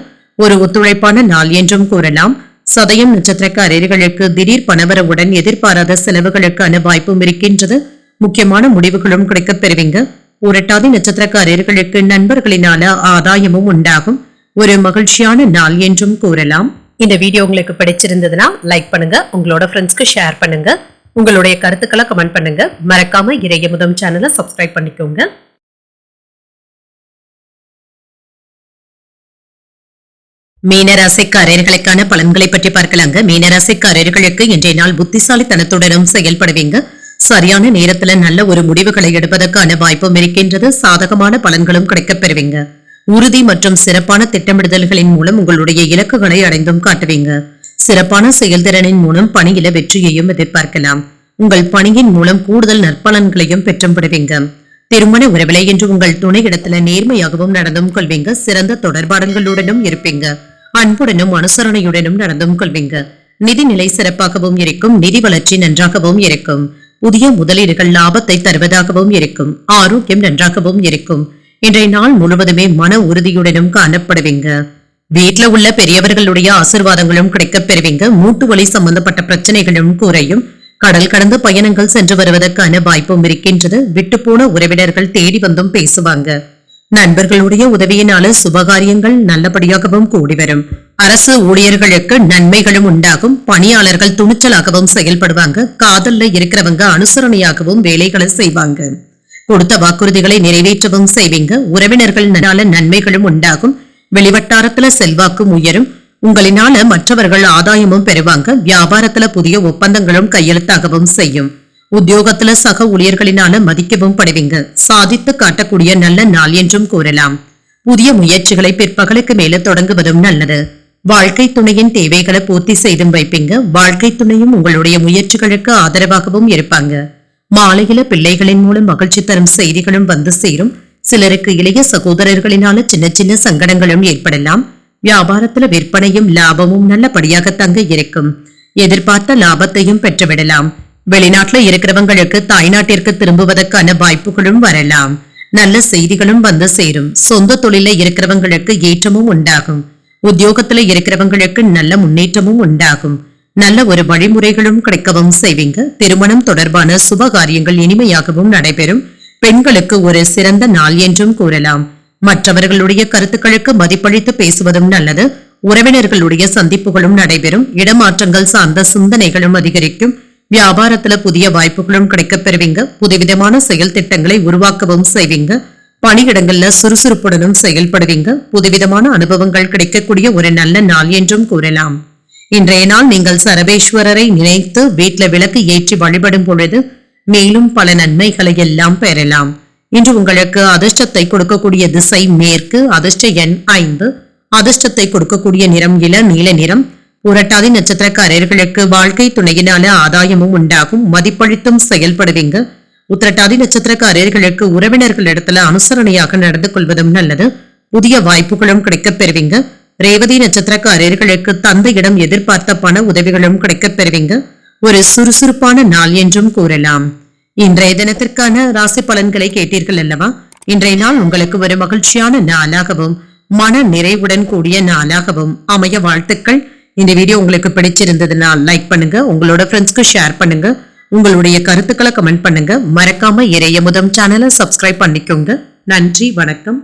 ஒரு ஒத்துழைப்பான நாள் என்றும் கூறலாம். சதயம் நட்சத்திரக்காரர்களுக்கு திடீர் பணவரவுடன் எதிர்பாராத செலவுகளுக்கான வாய்ப்பும் இருக்கின்றது. முக்கியமான முடிவுகளும் கிடைக்கப் பெறுவீங்க. புரட்டாதி நட்சத்திரக்காரர்களுக்கு நண்பர்களினால ஆதாயமும் உண்டாகும். ஒரு மகிழ்ச்சியான நாள் என்றும் கூறலாம். இந்த வீடியோ உங்களுக்கு பிடிச்சிருந்ததுன்னா லைக் பண்ணுங்க, உங்களோட ஃப்ரெண்ட்ஸ்க்கு ஷேர் பண்ணுங்க, உங்களுடைய கருத்துக்களை கமெண்ட் பண்ணுங்க. மறக்காம இறையமுதம் சேனலை சப்ஸ்கிரைப் பண்ணிக்கோங்க. மீனராசிக்காரர்களுக்கான பலன்களை பற்றி பார்க்கலாங்க. மீனராசிக்காரர்களுக்கு இன்றைய நாள் புத்திசாலித்தனத்துடனும் செயல்படுவீங்க. சரியான நேரத்துல நல்ல ஒரு முடிவுகளை எடுப்பதற்கான வாய்ப்பும் இருக்கின்றது. சாதகமான பலன்களும் கிடைக்கப் பெறுவீங்க. உறுதி மற்றும் சிறப்பான திட்டமிடுதல்களின் மூலம் உங்களுடைய இலக்குகளை அடைந்தும் காட்டுவீங்க. சிறப்பான செயல்திறனின் மூலம் பணியில வெற்றியையும் எதிர்பார்க்கலாம். உங்கள் பணியின் மூலம் கூடுதல் நற்பலன்களையும் பெற்றும் பெறுவீங்க. திருமண உறவிலை என்று உங்கள் துணை இடத்துல நேர்மையாகவும் நடந்தும் கொள்வீங்க. சிறந்த தொடர்பாடங்களுடனும் இருப்பீங்க. அன்புடனும் அனுசரணையுடனும் நடந்தும் கொள்வீங்க. நிதிநிலை சிறப்பாகவும் இருக்கும். நிதி வளர்ச்சி நன்றாகவும் இருக்கும். புதிய முதலீடுகள் லாபத்தை தருவதாகவும் இருக்கும். ஆரோக்கியம் நன்றாகவும் இருக்கும். இன்றைய நாள் முழுவதுமே மன உறுதியுடனும் காணப்படுவீங்க. வீட்டுல உள்ள பெரியவர்களுடைய ஆசிர்வாதங்களும் கிடைக்கப் பெறுவீங்க. மூட்டு வலி சம்பந்தப்பட்ட பிரச்சனைகளும் குறையும். கடல் கடந்து பயணங்கள் சென்று வருவதற்கான வாய்ப்பும் இருக்கின்றது. விட்டு போன உறவினர்கள் தேடி வந்தும் பேசுவாங்க. நண்பர்களுடைய உதவியினால சுபகாரியங்கள் நல்லபடியாகவும் கூடி வரும். அரசு ஊழியர்களுக்கு நன்மைகளும் உண்டாகும். பணியாளர்கள் துணிச்சலாகவும் செயல்படுவாங்க. காதல்ல இருக்கிறவங்க அனுசரணையாகவும் வேலைகளை செய்வாங்க. கொடுத்த வாக்குறுதிகளை நிறைவேற்றவும் செய்வீங்க. உறவினர்கள் நன்மைகளும் உண்டாகும். வெளிவட்டாரத்துல செல்வாக்கும் உயரும். உங்களினால மற்றவர்கள் ஆதாயமும் பெறுவாங்க. வியாபாரத்துல புதிய ஒப்பந்தங்களும் கையெழுத்தாகவும் செய்யும். உத்தியோகத்துல சக ஊழியர்களினால மதிக்கவும் படுவீங்க. சாதித்து காட்டக்கூடிய நல்ல நாள் என்றும் கூறலாம். புதிய முயற்சிகளை பிற்பகலுக்கு மேல தொடங்குவதும் நல்லது. வாழ்க்கை துணையின் தேவைகளை பூர்த்தி செய்தும் வைப்பீங்க. வாழ்க்கை துணையும் உங்களுடைய முயற்சிகளுக்கு ஆதரவாகவும் இருப்பாங்க. மாலையில பிள்ளைகளின் மூலம் மகிழ்ச்சி தரும் செய்திகளும் வந்து சேரும். சிலருக்கு இளைய சகோதரர்களினால சின்ன சின்ன சங்கடங்களும் ஏற்படலாம். வியாபாரத்துல விற்பனையும் லாபமும் நல்லபடியாக தங்க இருக்கும். எதிர்பார்த்த லாபத்தையும் பெற்றுவிடலாம். வெளிநாட்டுல இருக்கிறவங்களுக்கு தாய்நாட்டிற்கு திரும்புவதற்கான வாய்ப்புகளும் வரலாம். நல்ல செய்திகளும் வந்து சேரும். சொந்த தொழில இருக்கிறவங்களுக்கு ஏற்றமும் உண்டாகும். உத்தியோகத்துல இருக்கிறவங்களுக்கு நல்ல முன்னேற்றமும் உண்டாகும். நல்ல ஒரு வழிமுறைகளும் கிடைக்கவும் செய்வீங்க. திருமணம் தொடர்பான சுபகாரியங்கள் இனிமையாகவும் நடைபெறும். பெண்களுக்கு ஒரு சிறந்த நாள் என்றும் கூறலாம். மற்றவர்களுடைய கருத்துக்களுக்கு மதிப்பளித்து பேசுவதும் நல்லது. உறவினர்களுடைய சந்திப்புகளும் நடைபெறும். இடமாற்றங்கள் சார்ந்த சிந்தனைகளும் அதிகரிக்கும். வியாபாரத்துல புதிய வாய்ப்புகளும் கிடைக்கப் பெறுவீங்க. புதுவிதமான செயல் திட்டங்களை உருவாக்கவும் செய்வீங்க. பணியிடங்கள்ல சுறுசுறுப்புடனும் செயல்படுவீங்க. புதுவிதமான அனுபவங்கள் கிடைக்கக்கூடிய ஒரு நல்ல நாள் என்றும் கூறலாம். இன்றைய நாள் நீங்கள் சரபேஸ்வரரை நினைத்து வீட்டுல விளக்கு ஏற்றி வழிபடும் பொழுது மேலும் பல நன்மைகளை எல்லாம் பெறலாம். இன்று உங்களுக்கு அதிர்ஷ்டத்தை கொடுக்கக்கூடிய திசை மேற்கு. அதிர்ஷ்ட எண் 5. அதிர்ஷ்டத்தை கொடுக்கக்கூடிய நிறம் இள நீல நிறம். புரட்டாதி நட்சத்திரக்காரர்களுக்கு வாழ்க்கை துணையினால ஆதாயமும் உண்டாகும். மதிப்பளித்தும் செயல்படுவீங்க. உத்திரட்டாதி நட்சத்திரக்காரர்களுக்கு உறவினர்களிடத்துல அனுசரணையாக நடந்து கொள்வதும் நல்லது. புதிய வாய்ப்புகளும் கிடைக்கப் பெறுவீங்க. ரேவதி நட்சத்திரக்காரர்களுக்கு தந்தையிடம் எதிர்பார்த்த பண உதவிகளும் கிடைக்கப் பெறுவீங்க. ஒரு சுறுசுறுப்பான நாள் என்றும் கூறலாம். இன்றைய தினத்திற்கான ராசி பலன்களை கேட்டீர்கள் அல்லவா? இன்றைய நாள் உங்களுக்கு ஒரு மகிழ்ச்சியான நாளாகவும் மன நிறைவுடன் கூடிய நாளாகவும் அமைய வாழ்த்துக்கள். இந்த வீடியோ உங்களுக்கு பிடிச்சிருந்ததுன்னா லைக் பண்ணுங்க, உங்களோட ஃப்ரெண்ட்ஸ்க்கு ஷேர் பண்ணுங்க, உங்களுடைய கருத்துக்களை கமெண்ட் பண்ணுங்க. மறக்காம இறையமுதம் சேனலை சப்ஸ்கிரைப் பண்ணிக்கோங்க. நன்றி, வணக்கம்.